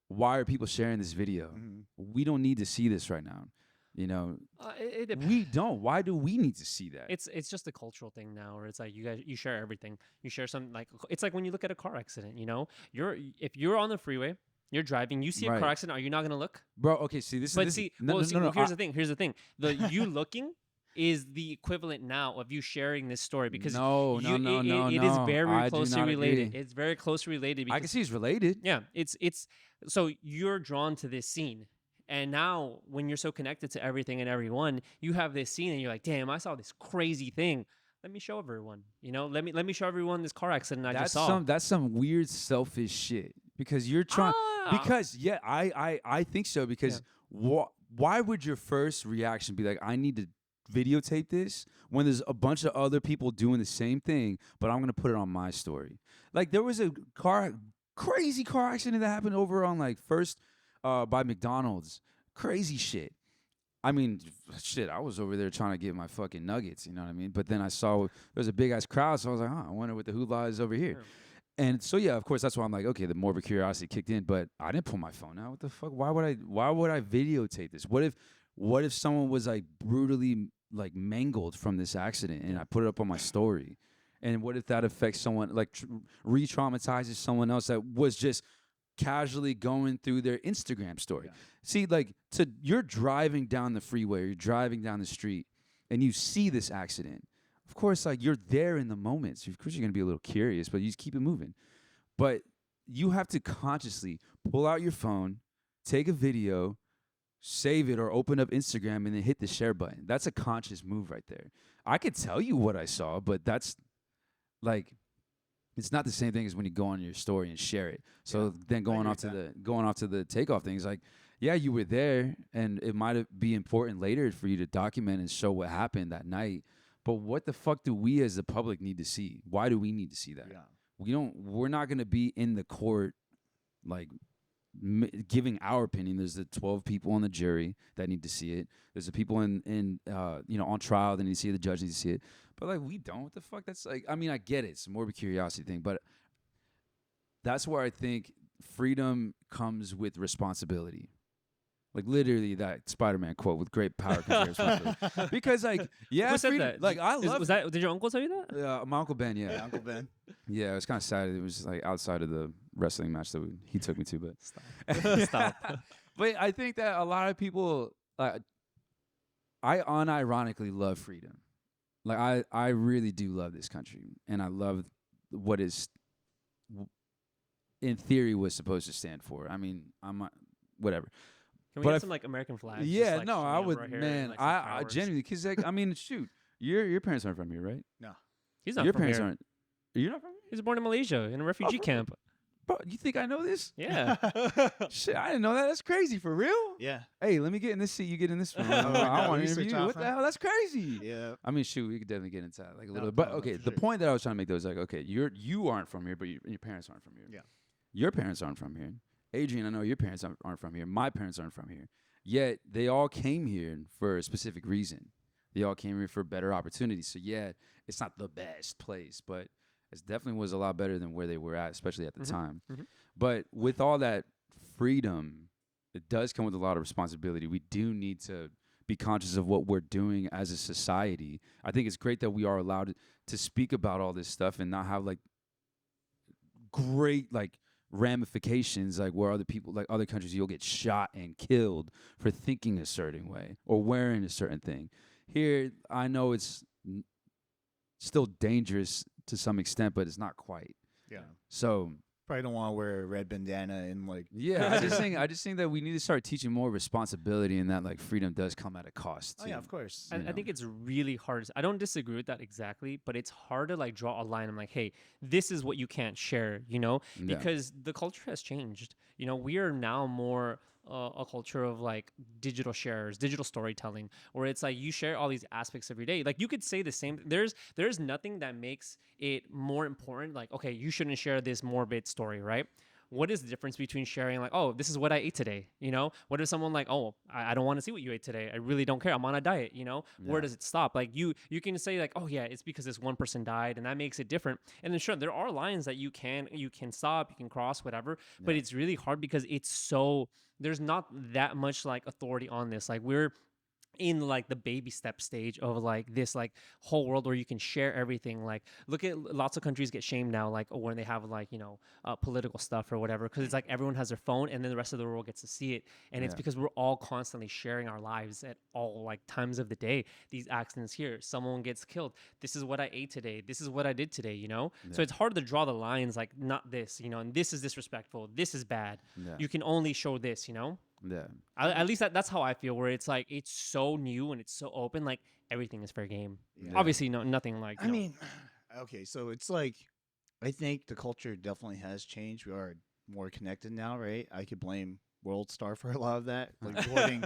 "Why are people sharing this video? Mhm. We don't need to see this right now." It depends. We don't. Why do we need to see that? It's just a cultural thing now, where it's like you share everything. You share some like it's like when you look at a car accident. If you're on the freeway, you're driving, you see a Right. car accident, are you not gonna look? Bro, okay, see, this But is see, no, well, no, see, no, no, well, here's the thing. Here's the thing. The you looking is the equivalent now of you sharing this story because no, you, no, it, no, it no. is very I do closely not related. agree. It's very closely related. I Because, can see it's related. yeah, it's so you're drawn to this scene. And now, when you're so connected to everything and everyone, you have this scene, and you're like, "Damn, I saw this crazy thing. Let me show everyone. Let me show everyone this car accident I just saw." That's some weird selfish shit because you're trying. Ah. Because yeah, I think so because why would your first reaction be like, I need to videotape this when there's a bunch of other people doing the same thing, but I'm gonna put it on my story? Like there was a crazy car accident that happened over on like First by McDonald's. Crazy shit. I mean, shit, I was over there trying to get my fucking nuggets, you know what I mean? But then I saw there was a big ass crowd, so I was like, I wonder what the hoopla is over here. Sure. And so yeah, of course, that's why I'm like, okay, the morbid curiosity kicked in, but I didn't pull my phone out. What the fuck? Why would I videotape this? What if someone was like brutally like mangled from this accident and I put it up on my story? And what if that affects someone, like re-traumatizes someone else that was just casually going through their Instagram story? Yeah. See, like you're driving down the freeway, or you're driving down the street, and you see this accident. Of course, like you're there in the moment. So of course you're gonna be a little curious, but you just keep it moving. But you have to consciously pull out your phone, take a video, save it or open up Instagram and then hit the share button. That's a conscious move right there. I could tell you what I saw, but that's like it's not the same thing as when you go on your story and share it. So Yeah, then going agree off to with going off to the takeoff things, like, yeah, you were there, and it might be important later for you to document and show what happened that night. But what the fuck do we as the public need to see? Why do we need to see that? Yeah. We're not gonna be in the court like giving our opinion. There's the 12 people on the jury that need to see it. There's the people in on trial that need to see it. The judge needs to see it. But like we don't. What the fuck? That's like, I mean, I get it. It's more of a curiosity thing, but that's where I think freedom comes with responsibility. Like literally that Spider-Man quote, with great power comes great responsibility. Because like, yeah, Who said freedom, that? like I love Was that? Did your uncle tell you that? my Uncle Ben, Yeah, yeah. Uncle Ben. Yeah, it was kind of sad. It was like outside of the wrestling match that he took me to, but Stop. But I think that a lot of people, I unironically love freedom. Like I really do love this country, and I love what is, in theory, was supposed to stand for. I mean, whatever. Can we But get I some like American flags? Yeah, Just, like, no, I showing would, right here man. and, like, some I flowers? genuinely, because like, I mean, shoot, your parents aren't from here, right? No. He's not Your from parents here. aren't. You're not from here, He was born in Malaysia in a refugee for- camp. bro. You think I know this? Yeah. Shit, I didn't know that. That's crazy. For real? Yeah. Hey, let me get in this seat. You get in this one. Oh, I no, want to research interview you. off, What the huh? hell? That's crazy. Yeah. I mean, shoot, we could definitely get into that like a little No, bit. But no, okay, for the sure. point that I was trying to make though is like, okay, you aren't from here, but your parents aren't from here. Yeah. Your parents aren't from here. Adrian, I know your parents aren't from here. My parents aren't from here. Yet they all came here for a specific reason. They all came here for better opportunities. So yeah, it's not the best place, but it definitely was a lot better than where they were at, especially at the time. Mhm. But with all that freedom, it does come with a lot of responsibility. We do need to be conscious of what we're doing as a society. I think it's great that we are allowed to speak about all this stuff and not have like great like ramifications, like where other people, like other countries, you'll get shot and killed for thinking a certain way or wearing a certain thing. Here, I know it's still dangerous to some extent, but it's not quite. Yeah. So Probably don't want to wear a red bandana and like. yeah, I just think that we need to start teaching more responsibility, and that like freedom does come at a cost. Oh yeah, too. of course. I think it's really hard. I don't disagree with that exactly, but it's hard to like draw a line. I'm like, hey, this is what you can't share, Yeah. because the culture has changed. We are now more a culture of like digital sharers, digital storytelling, where it's like you share all these aspects every day. Like you could say the same. There's nothing that makes it more important. Like, okay, you shouldn't share this morbid story, right? What is the difference between sharing like, oh, this is what I ate today? What if someone like, oh, I don't want to see what you ate today. I really don't care. I'm on a diet. Where Yeah. does it stop? Like you can say like, oh yeah, it's because this one person died and that makes it different. And then sure, there are lines that you can stop, you can cross, whatever. But Yeah. it's really hard because there's not that much like authority on this. Like we're in like the baby step stage of like this like whole world where you can share everything. Like look at lots of countries get shamed now, like when they have like political stuff or whatever, because it's like everyone has their phone and then the rest of the world gets to see it, and it's Yeah. because we're all constantly sharing our lives at all like times of the day. These accidents here, someone gets killed, this is what I ate today, this is what I did today. So Yeah. it's hard to draw the lines, like not this, and this is disrespectful, this is bad, Yeah. you can only show this. Yeah. At least that's how I feel, where it's like it's so new and it's so open, like everything is fair game. Yeah. Obviously, nothing like. I mean, okay, so it's like, I think the culture definitely has changed. We are more connected now, right? I could blame World Star for a lot of that, like reporting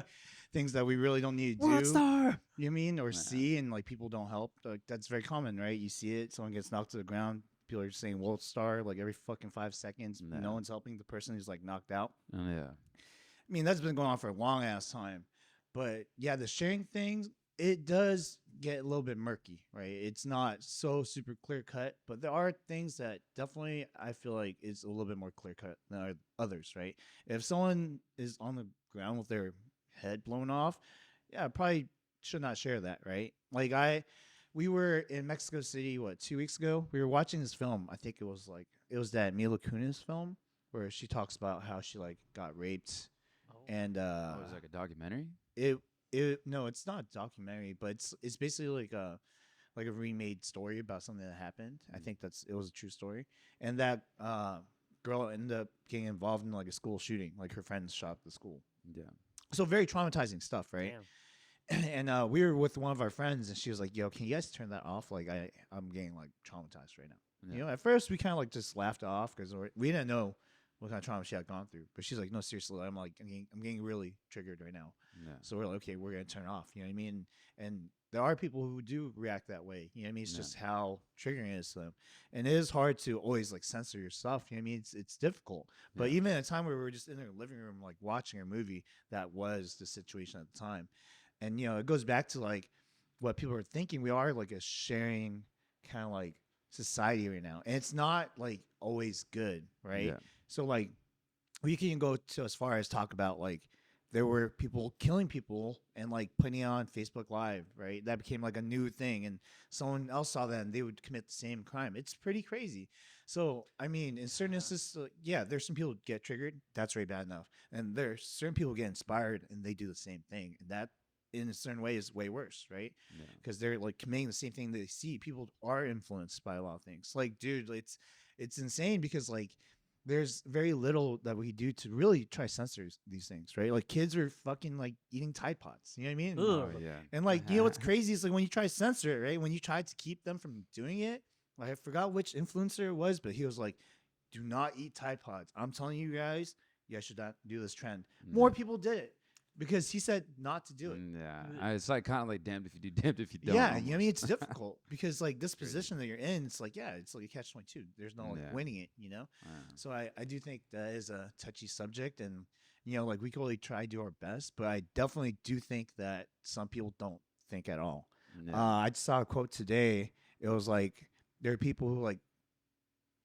things that we really don't need to do. Star. You mean, or Yeah. see, and like people don't help. Like that's very common, right? You see it, someone gets knocked to the ground. People are just saying World Star like every fucking 5 seconds. Yeah. No one's helping the person who's like knocked out. Oh, yeah. I mean, that's been going on for a long ass time. But yeah, the sharing things, it does get a little bit murky, right? It's not so super clear cut, but there are things that definitely I feel like is a little bit more clear cut than others, right? If someone is on the ground with their head blown off, yeah, I probably should not share that, right? Like we were in Mexico City, 2 weeks ago? We were watching this film. I think it was that Mila Kunis film where she talks about how she like got raped. And Oh, it was like a documentary. no, it's not a documentary, but it's basically like a remade story about something that happened. I think it was a true story. And that girl ended up getting involved in like a school shooting, like her friends shot up the school. Yeah. So very traumatizing stuff, right? Damn. And we were with one of our friends, and she was like, "Yo, can you guys turn that off? Like, I'm getting like traumatized right now." You Yeah. know, at first we kind of like just laughed it off because we didn't know what kind of trauma she had gone through. But she's like, "No, seriously, I'm getting really triggered right now." Yeah. So we're like, "Okay, we're gonna turn it off." You know what I mean? And there are people who do react that way. You know what I mean? It's Yeah. just how triggering it is to them, and it is hard to always like censor yourself. You know what I mean? It's difficult. But Yeah. even at a time where we were just in their living room, like watching a movie, that was the situation at the time. And it goes back to like what people are thinking. We are like a sharing kind of like society right now, and it's not like always good, right? Yeah. So like we can go to as far as talk about like there were people killing people and like putting it on Facebook Live, right? That became like a new thing, and someone else saw that and they would commit the same crime. It's pretty crazy. So I mean, in certain instances, yeah, there's some people get triggered. That's really bad enough, and there's certain people get inspired and they do the same thing, and that in a certain way is way worse, right? Yeah. Because they're like committing the same thing they see. People are influenced by a lot of things. Like, dude, it's insane because like there's very little that we do to really try to censor these things, right? Like kids are fucking like eating Tide Pods, you know what I mean? Ugh. Oh yeah. And like what's crazy is like when you try to censor it, right? When you try to keep them from doing it, like I forgot which influencer it was, but he was like, "Do not eat Tide Pods. I'm telling you guys, you guys should not do this trend." More people did it because he said not to do it. Yeah. It's like kind of like damned if you do, damned if you don't. Yeah, you know what I mean? almost. It's difficult because like this Crazy. position that you're in, it's like, yeah, it's like a catch-22. There's no like Yeah. winning it, you know? Yeah. So I do think that is a touchy subject, and like we can only try to do our best, but I definitely do think that some people don't think at all. Yeah. I just saw a quote today. It was like there are people who like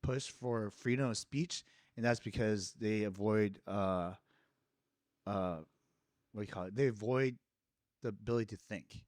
push for freedom of speech, and that's because they avoid what do you call it? They avoid the ability to think.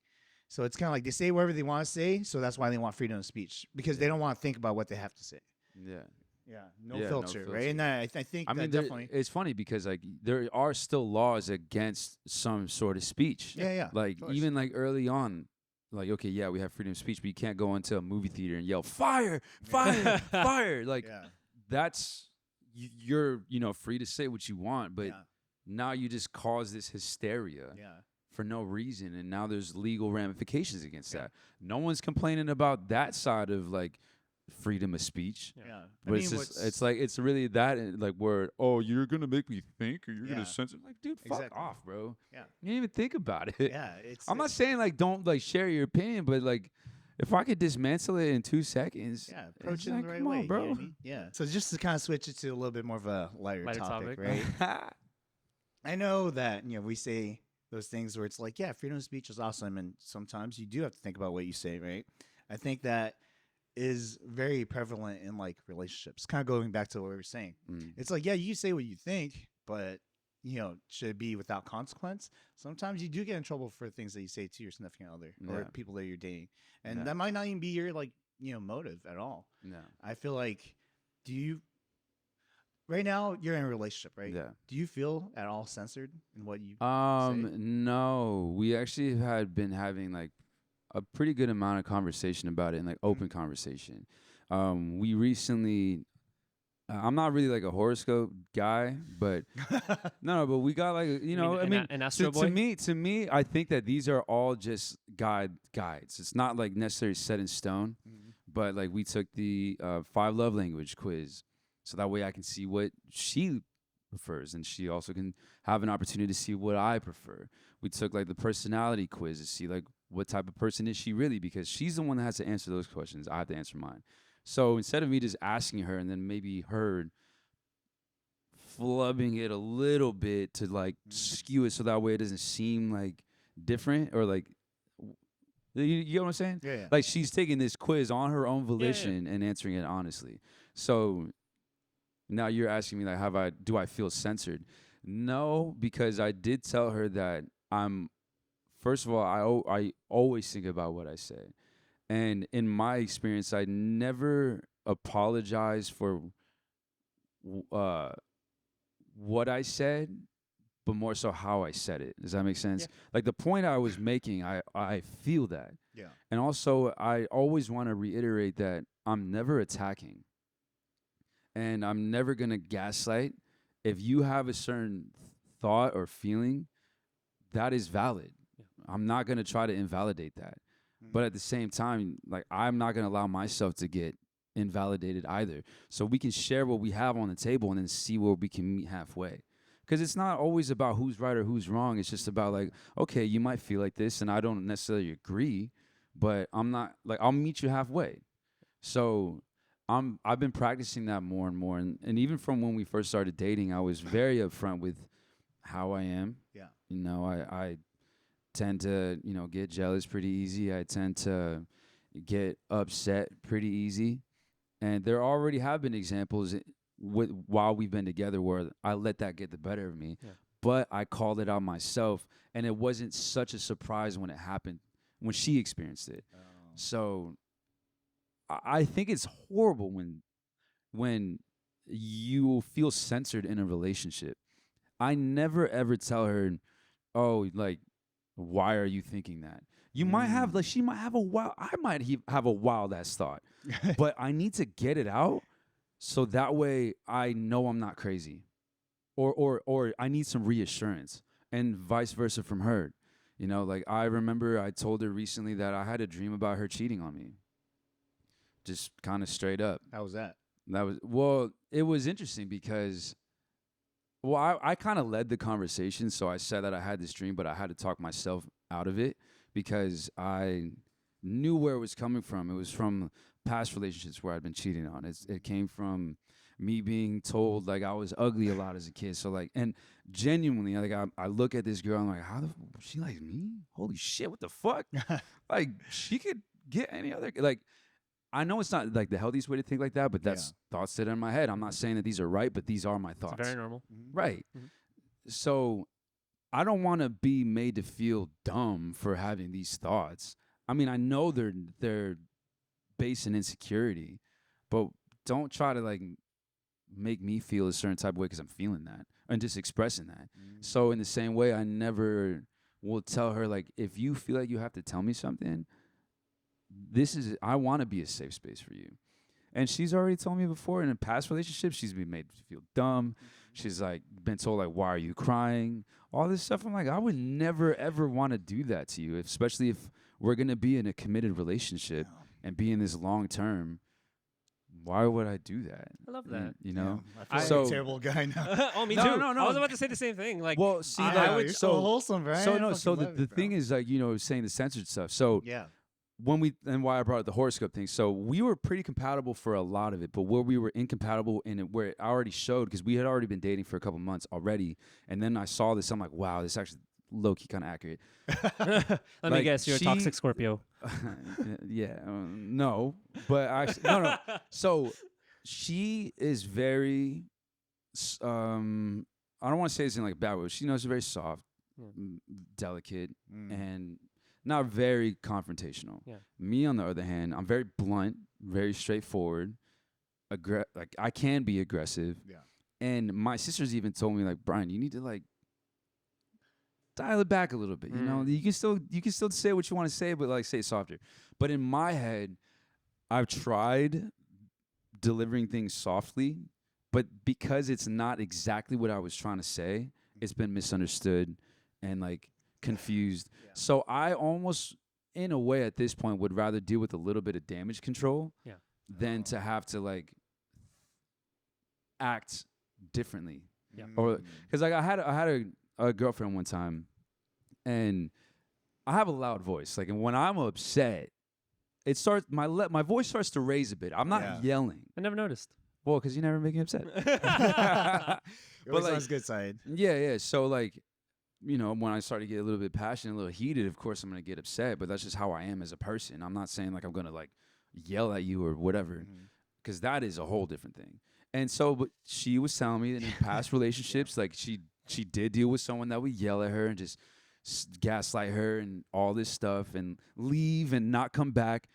So it's kind of like they say whatever they want to say, so that's why they want freedom of speech because they don't want to think about what they have to say. Yeah. Yeah, no Yeah, no filter, right? filter. And I think I that mean, definitely. it's funny because like there are still laws against some sort of speech. Yeah, Like course. even like early on, like okay, yeah, we have freedom of speech, but you can't go into a movie theater and yell fire, fire, fire. Like Yeah, that's you're free to say what you want, but yeah, now you just cause this hysteria yeah, for no reason, and now there's legal ramifications against Yeah. that. No one's complaining about that side of like freedom of speech. Yeah. yeah. But it's just, it's like, it's really that, like, where, oh, you're going to make me think or you're going Yeah. to censor. Like, dude, fuck Exactly. off, bro. Yeah. You didn't even think about it. Yeah, it's. I'm not saying, like, don't, like, share your opinion, but, like, if I could dismantle it in 2 seconds, Yeah, it's approach it in like, the right come way, on, you bro. know what I mean? Yeah. So just to kind of switch it to a little bit more of a lighter topic, topic. right? I know that we say those things where it's like, yeah, freedom of speech is awesome, and sometimes you do have to think about what you say, right? I think that is very prevalent in like relationships. Kind of going back to what we were saying. Mm. It's like, yeah, you say what you think, but should it be without consequence? Sometimes you do get in trouble for things that you say to your significant other or Yeah. people that you're dating, and Yeah. that might not even be your like motive at all. No. I feel like, do you right now you're in a relationship, right? Yeah. Do you feel at all censored in what you? No. We actually had been having like a pretty good amount of conversation about it and like open conversation. We recently, I'm not really like a horoscope guy, but no, but we got like, I mean, an Astro Boy. to me, I think that these are all just guides. It's not like necessarily set in stone, but like we took the 5 love language quiz, so that way I can see what she prefers, and she also can have an opportunity to see what I prefer. We took like the personality quiz to see like what type of person is she really, because she's the one that has to answer those questions. I have to answer mine. So instead of me just asking her and then maybe her flubbing it a little bit to like skew it so that way it doesn't seem like different or like, you know what I'm saying? Yeah. Like she's taking this quiz on her own volition and answering it honestly. So now you're asking me like, do I feel censored? No, because I did tell her that first of all, I always think about what I say. And in my experience, I never apologize for what I said, but more so how I said it. Does that make sense? Yeah. Like the point I was making, I feel that. Yeah. And also, I always want to reiterate that I'm never attacking. And I'm never going to gaslight. If you have a certain thought or feeling, that is valid. Yeah. I'm not going to try to invalidate that. But at the same time, like, I'm not going to allow myself to get invalidated either. So we can share what we have on the table and then see where we can meet halfway. Because it's not always about who's right or who's wrong. It's just about, like, okay, you might feel like this and I don't necessarily agree, but I'm not, like, I'll meet you halfway. So I've been practicing that more and more. And even from when we first started dating, I was very upfront with how I am. Yeah. You know, I tend to, you know, get jealous pretty easy. I tend to get upset pretty easy. And there already have been examples while we've been together where I let that get the better of me. Yeah. But I called it out myself, and it wasn't such a surprise when it happened, when she experienced it. So I think it's horrible when you feel censored in a relationship. I never ever tell her, oh, like, why are you thinking that? You might have, like, she might have I might have a wild ass thought, but I need to get it out so that way I know I'm not crazy, or I need some reassurance, and vice versa from her. You know, like, I remember I told her recently that I had a dream about her cheating on me, just kind of straight up. How was that? It was interesting because, well, I kind of led the conversation, so I said that I had this dream, but I had to talk myself out of it because I knew where it was coming from. It was from past relationships where I'd been cheating on. It came from me being told, like, I was ugly a lot as a kid. So, like, and genuinely, like, I look at this girl, I'm like, how the she likes me? Holy shit, what the fuck? Like, she could get any other, like, I know it's not, like, the healthiest way to think like that, but that's thoughts that are in my head. I'm not saying that these are right, but these are my thoughts. It's very normal. Right. Mhm. So I don't want to be made to feel dumb for having these thoughts. I mean, I know they're based in insecurity, but don't try to, like, make me feel a certain type of way because I'm feeling that and just expressing that. So in the same way, I never will tell her, like, if you feel like you have to tell me something, I want to be a safe space for you. And she's already told me before in a past relationship, she's been made to feel dumb. She's, like, been told, like, why are you crying? All this stuff. I'm like, I would never, ever want to do that to you, especially if we're going to be in a committed relationship and be in this long term. Why would I do that? I love that. You know? I feel like a terrible guy now. Oh, me No, too. no, no. I was about to say the same thing. Like, Well, see, I like, would- you're so wholesome, Brian. So no, I so fucking love the it, bro. thing is, like, you know, saying the censored stuff. So Yeah. and why I brought up the horoscope thing. So we were pretty compatible for a lot of it, but where we were incompatible and where it already showed, because we had already been dating for a couple months already, and then I saw this, I'm like, wow, this is actually low key kind of accurate. Let me Like, guess, you're a toxic Scorpio. Yeah, no, but actually, no. So she is very, I don't want to say this in, like, a bad way. She knows, very soft, delicate, and not very confrontational. Yeah. Me, on the other hand, I'm very blunt, very straightforward. Like, I can be aggressive. Yeah. And my sisters even told me, like, Brian, you need to, like, dial it back a little bit. You know, you can still say what you want to say, but, like, say it softer. But in my head, I've tried delivering things softly, but because it's not exactly what I was trying to say, it's been misunderstood and, like, confused. Yeah. So I almost, in a way, at this point, would rather deal with a little bit of damage control than to have to, like, act differently. Yeah. Or because, like, I had a girlfriend one time, and I have a loud voice. Like, and when I'm upset, it starts my voice starts to raise a bit. I'm not yelling. I never noticed. Well, because you never make me upset. But, like, like, good side. Yeah. So, like, you know, when I start to get a little bit passionate, a little heated, of course I'm gonna get upset. But that's just how I am as a person. I'm not saying, like, I'm gonna, like, yell at you or whatever, because that is a whole different thing. And so, but she was telling me that in past relationships, like, she did deal with someone that would yell at her and just gaslight her and all this stuff and leave and not come back.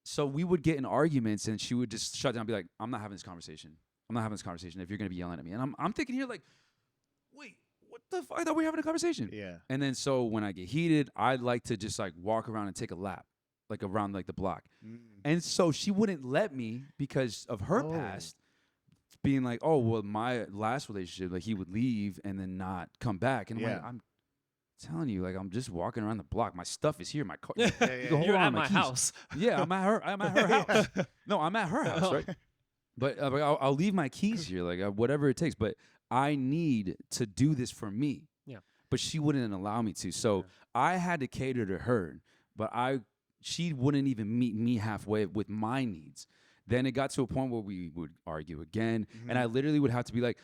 So we would get in arguments and she would just shut down and be like, I'm not having this conversation. I'm not having this conversation if you're going to be yelling at me. And I'm thinking here, like, wait, what the fuck? I thought we were having a conversation. Yeah. And then so when I get heated, I'd like to just, like, walk around and take a lap, like, around, like, the block. And so she wouldn't let me because of her past, being like, oh, well, my last relationship, like, he would leave and then not come back. And I'm like, telling you, like, I'm just walking around the block. My stuff is here. My car. yeah. You go, hold You're on, at my keys." house. Yeah, I'm at her house. No, I'm at her house, right? But I'll leave my keys here, like whatever it takes. But I need to do this for me. Yeah. But she wouldn't allow me to. So I had to cater to her. But she wouldn't even meet me halfway with my needs. Then it got to a point where we would argue again. And I literally would have to be like,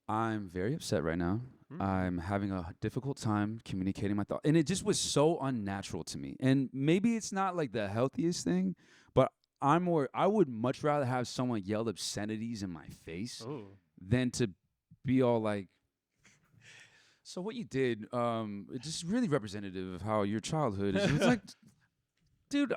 I'm very upset right now. I'm having a difficult time communicating my thoughts. And it just was so unnatural to me. And maybe it's not like the healthiest thing, but I would much rather have someone yell obscenities in my face Ooh. than to be all like, so what you did, it's just really representative of how your childhood is. It's like, dude,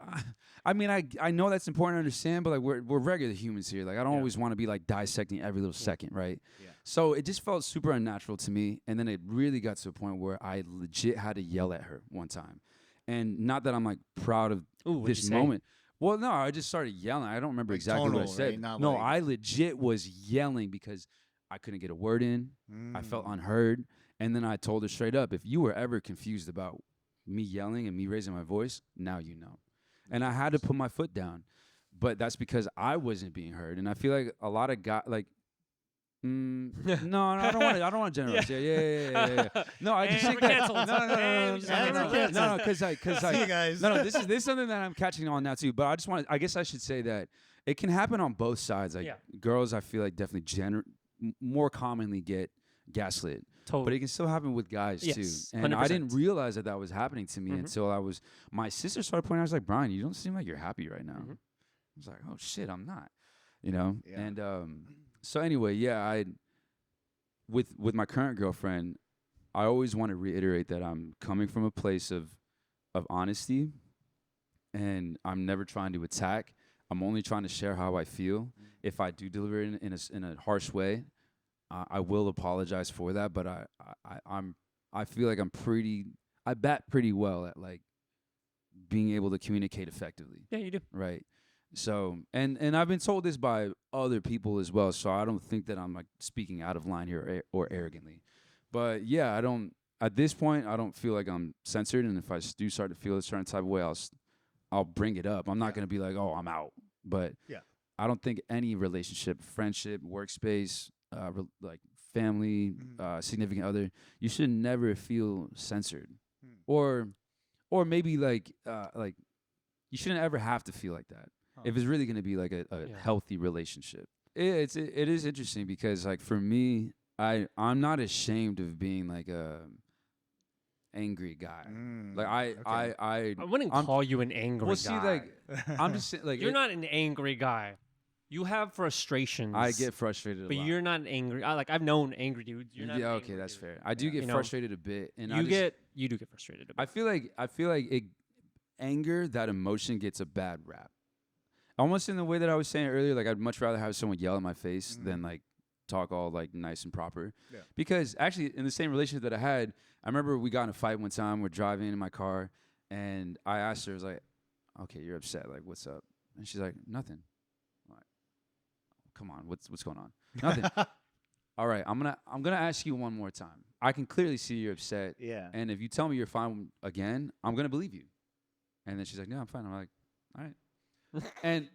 I mean, I know that's important to understand, but like we're regular humans here. Like I don't always want to be like dissecting every little second, right? Yeah. So it just felt super unnatural to me, and then it really got to a point where I legit had to yell at her one time, and not that I'm like proud of Ooh, what'd this you say? moment. Well, no, I just started yelling. I don't remember Like exactly what I tonal, said. right? Not No, like- I legit was yelling because I couldn't get a word in. I felt unheard. And then I told her straight up, if you were ever confused about me yelling and me raising my voice, now you know. And I had to put my foot down. But that's because I wasn't being heard. And I feel like a lot of guys, like, no, I don't want to generalize. Yeah. No, I just And think we're that. canceled. And we just got canceled. No, because See you guys. no, this is something that I'm catching on now too. But I guess I should say that it can happen on both sides. Like Yeah. girls, I feel like definitely more commonly get gaslit, Totally. but it can still happen with guys Yes, too. And I didn't 100%. realize that was happening to me until my sister started pointing out. I was like, Brian, you don't seem like you're happy right now. I was like, oh shit, I'm not. You know. Yeah. And so anyway, yeah, with my current girlfriend, I always want to reiterate that I'm coming from a place of honesty, and I'm never trying to attack. I'm only trying to share how I feel. If I do deliver it in a harsh way, I will apologize for that. But I feel like I bat pretty well at like being able to communicate effectively, Yeah, you do. right? So and I've been told this by other people as well. So I don't think that I'm like speaking out of line here or arrogantly. But yeah, at this point I don't feel like I'm censored. And if I do start to feel a certain type of way, I'll bring it up. I'm not gonna be like, oh, I'm out. But Yeah. I don't think any relationship, friendship, workspace, like family, significant other, you should never feel censored, or maybe like you shouldn't ever have to feel like that if it's really gonna be like a healthy relationship. It is interesting because like for me, I'm not ashamed of being like a angry guy. Like I wouldn't call you an angry well, guy. see, like I'm just saying, like You're not an angry guy. You have frustrations. I get frustrated a but lot. you're not an angry. I've known angry dudes. You're not. Yeah, an okay, angry that's dude. fair. I do Yeah. get You know, frustrated a bit, and You do get frustrated. A bit. I feel like anger, that emotion gets a bad rap. Almost in the way that I was saying earlier, like I'd much rather have someone yell in my face than like talk all like nice and proper. Yeah. Because actually, in the same relationship that I had, I remember we got in a fight one time. We're driving in my car, and I asked her, I was like, "Okay, you're upset. Like, what's up?" And she's like, "Nothing." I'm like, come on, what's going on? Nothing. All right, I'm gonna ask you one more time. I can clearly see you're upset. Yeah. And if you tell me you're fine again, I'm gonna believe you. And then she's like, "No, I'm fine." I'm like, "All right." And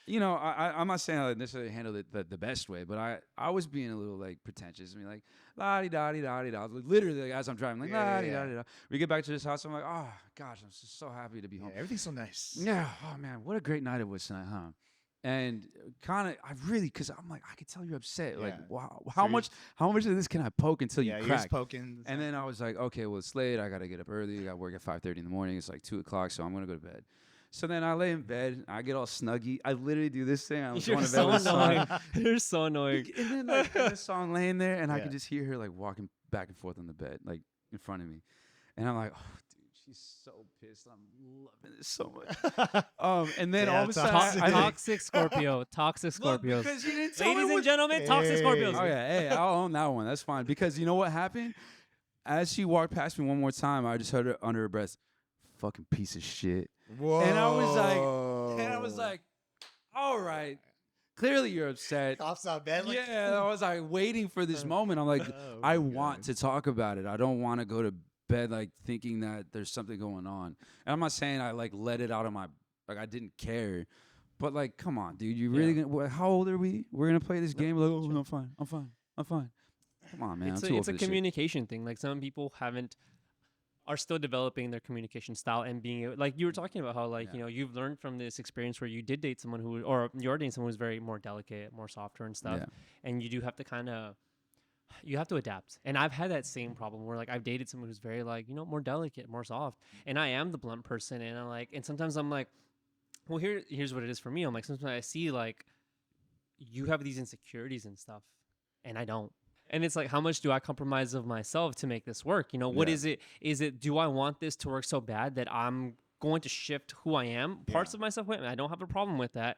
you know, I'm not saying I necessarily handled it the best way, but I was being a little like pretentious. I mean, like la di da di da di da. Literally, like, as I'm driving, like la di da di da. We get back to this house. I'm like, oh gosh, I'm just so happy to be home. Everything's so nice. Yeah. Oh man, what a great night it was tonight, huh? And kind of, I really, cause I'm like, I could tell you're upset. Like, Yeah. wow, So how you're much of this can I poke until Yeah, you you're crack? just poking. And then I was like, okay, well, it's late. I got to get up early. I got to work at 5:30 in the morning. It's like 2 o'clock, so I'm going to go to bed. So then I lay in bed. I get all snuggy. I literally do this thing. I'm You're going to bed so with a song. annoying. You're so annoying. And then like the song laying there, and I Yeah. can just hear her like walking back and forth on the bed, like in front of me. And I'm like, oh, dude, she's so pissed. I'm loving this so much. And then Yeah, all of a sudden, toxic. Toxic Scorpio. Toxic Look, Scorpios. because you didn't tell me Ladies what- and gentlemen, toxic Hey. Scorpios. Oh yeah, hey, I'll own that one. That's fine. Because you know what happened? As she walked past me one more time, I just heard her under her breath, "Fucking piece of shit." Whoa. And I was like, all right, clearly you're upset. Coughs out bad. Like, Yeah, I was like waiting for this moment. I'm like, Oh I my want God. to talk about it. I don't want to go to bed like thinking that there's something going on. And I'm not saying I like let it out of my like I didn't care, but like, come on, dude, you really gonna? How old are we? We're gonna play this game. Like, oh, no, I'm fine. I'm fine. I'm fine. Come on, man. It's I'm too old it's for a this shit. communication thing. Like some people are still developing their communication style and being like you were talking about how like Yeah. you know you've learned from this experience where you did date someone who or you're dating someone who's very more delicate, more softer and stuff, Yeah. and you do have to kind of you have to adapt. And I've had that same problem where like I've dated someone who's very like you know more delicate, more soft, and I am the blunt person, and I'm like, and sometimes I'm like, well here's what it is for me. I'm like sometimes I see like you have these insecurities and stuff, and I don't. And it's like, how much do I compromise of myself to make this work? You know, what Yeah. is it? Is it, do I want this to work so bad that I'm going to shift who I am? Parts of myself, I don't have a problem with that,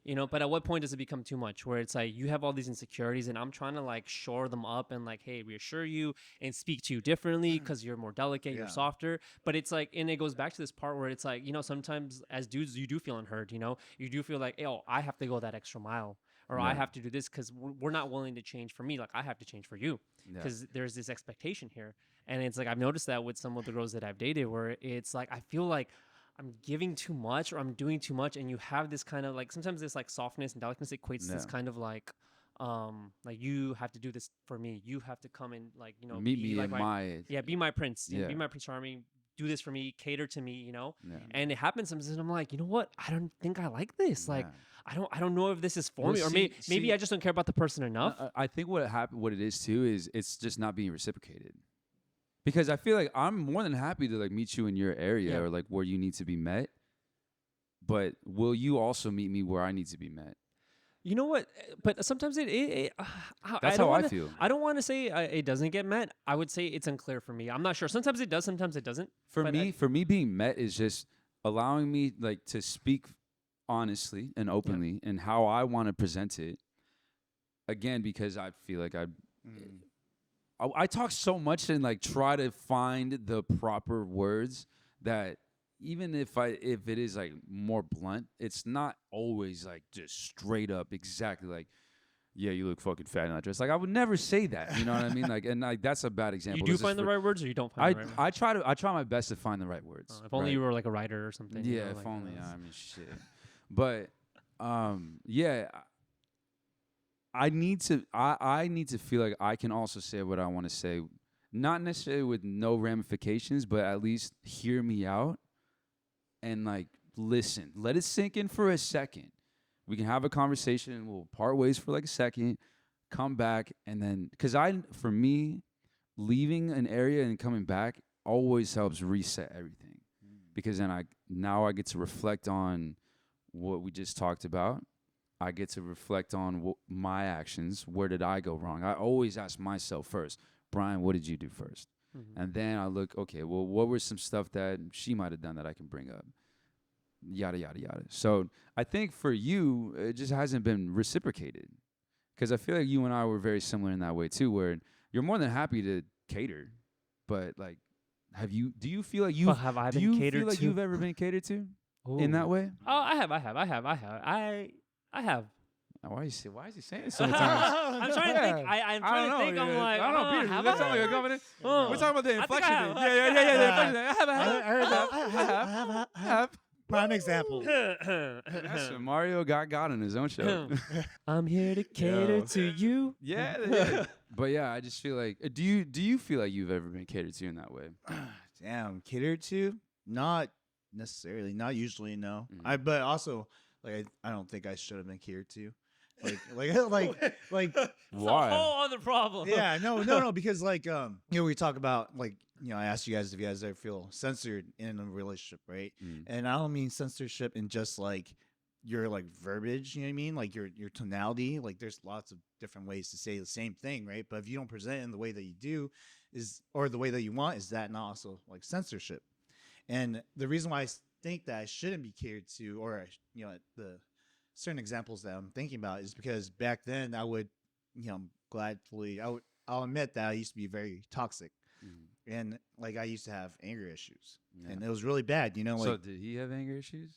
you know, but at what point does it become too much where it's like, you have all these insecurities and I'm trying to like shore them up and like, hey, reassure you and speak to you differently because you're more delicate, you're Yeah. softer. But it's like, and it goes back to this part where it's like, you know, sometimes as dudes, you do feel unheard, you know, you do feel like, oh, I have to go that extra mile. Or I Yeah. have to do this because we're not willing to change for me. Like I have to change for you Yeah. because there's this expectation here. And it's like I've noticed that with some of the girls that I've dated, where it's like I feel like I'm giving too much or I'm doing too much, and you have this kind of like sometimes this like softness and delicacy equates to this Yeah. kind of like you have to do this for me. You have to come and like you know Meet be me like in my yeah, be my prince, you know, be Yeah. my Prince Charming. Do this for me, cater to me, you know. Yeah. And it happens sometimes, and I'm like, you know what? I don't think I like this. Like, Yeah. I don't know if this is for Well, me, or see- maybe see- I just don't care about the person enough. I think what it is too is it's just not being reciprocated. Because I feel like I'm more than happy to like meet you in your area Yeah. or like where you need to be met. But will you also meet me where I need to be met? You know what? But sometimes That's don't how I wanna- feel. I don't want to say it doesn't get met. I would say it's unclear for me. I'm not sure. Sometimes it does. Sometimes it doesn't. For But me, being met is just allowing me like to speak honestly and openly and how I want to present it. Again, because I feel like I talk so much and like try to find the proper words that even if it is like more blunt, it's not always like just straight up exactly like, yeah, you look fucking fat in that dress. Like I would never say that, you know what I mean? Like, and like that's a bad example. You do This is find the for- right words, or you don't find the right words. I try my best to find the right words. If only right? you were like a writer or something. you Yeah, know, if like, only. I mean, shit. But yeah, I need to feel like I can also say what I want to say, not necessarily with no ramifications, but at least hear me out and like listen. Let it sink in for a second. We can have a conversation and we'll part ways for like a second, come back, and then because for me, leaving an area and coming back always helps reset everything. Because then I get to reflect on what we just talked about. I get to reflect on my actions. Where did I go wrong? I always ask myself first, Brian, what did you do first? Mhm. And then I look, okay, well, what were some stuff that she might have done that I can bring up? Yada, yada, yada. So I think for you, it just hasn't been reciprocated. Because I feel like you and I were very similar in that way too, where you're more than happy to cater, but like, do you feel like But have I do been you catered feel like to? you've ever been catered to in that Ooh. way? Oh, I have. I have. Why is he saying it so many times? I'm trying to think. I'm trying to think. I'm like, I don't know, Peter. have That sound I? like a confident. Oh. We're talking about the I think I inflection have. thing. Yeah. The inflection thing. I heard that. I have. Prime example. That's when Mario got on his own show. I'm here to cater Yo. to you. yeah. But yeah, I just feel like, do you feel like you've ever been catered to in that way? Damn, catered to? Not necessarily. Not usually. No. Mhm. But also, like, I don't think I should have been catered to. Like. It's Why? a whole other problem. Yeah, no, because like we talk about like I asked you guys if you guys ever feel censored in a relationship, right? Mm. And I don't mean censorship in just like your like verbiage, you know what I mean? Like your tonality. Like there's lots of different ways to say the same thing, right? But if you don't present it in the way that you do or the way that you want, is that not also like censorship? And the reason why I think that I shouldn't be catered to, or the certain examples that I'm thinking about is because back then I would, I'll admit that I used to be very toxic, and like I used to have anger issues, Yeah. and it was really bad. So did he have anger issues?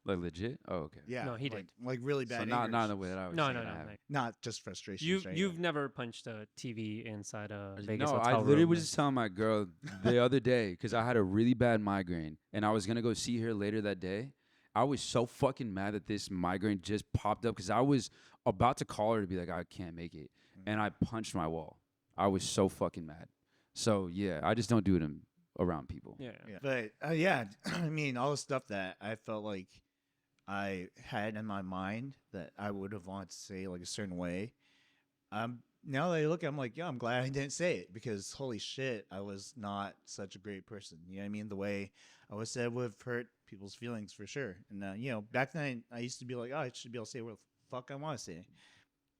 Like legit? Oh, okay. Yeah, No, he like, did. like really bad. So not anger in the issues. way that I was No, saying no, I no. have. Like, Not just frustration. you've never punched a TV inside a Vegas No, I hotel literally room. was just telling my girl the other day because I had a really bad migraine and I was gonna go see her later that day. I was so fucking mad that this migraine just popped up because I was about to call her to be like, I can't make it, and I punched my wall. I was so fucking mad. So yeah, I just don't do it around people. Yeah. Yeah. But yeah, I mean, all the stuff that I felt like I had in my mind that I would have wanted to say like a certain way. Now that I look, I'm like, yeah, I'm glad I didn't say it because holy shit, I was not such a great person. You know what I mean? The way I was said would have hurt people's feelings for sure. And you know, back then I used to be like, oh, I should be able to say what the fuck I want to say.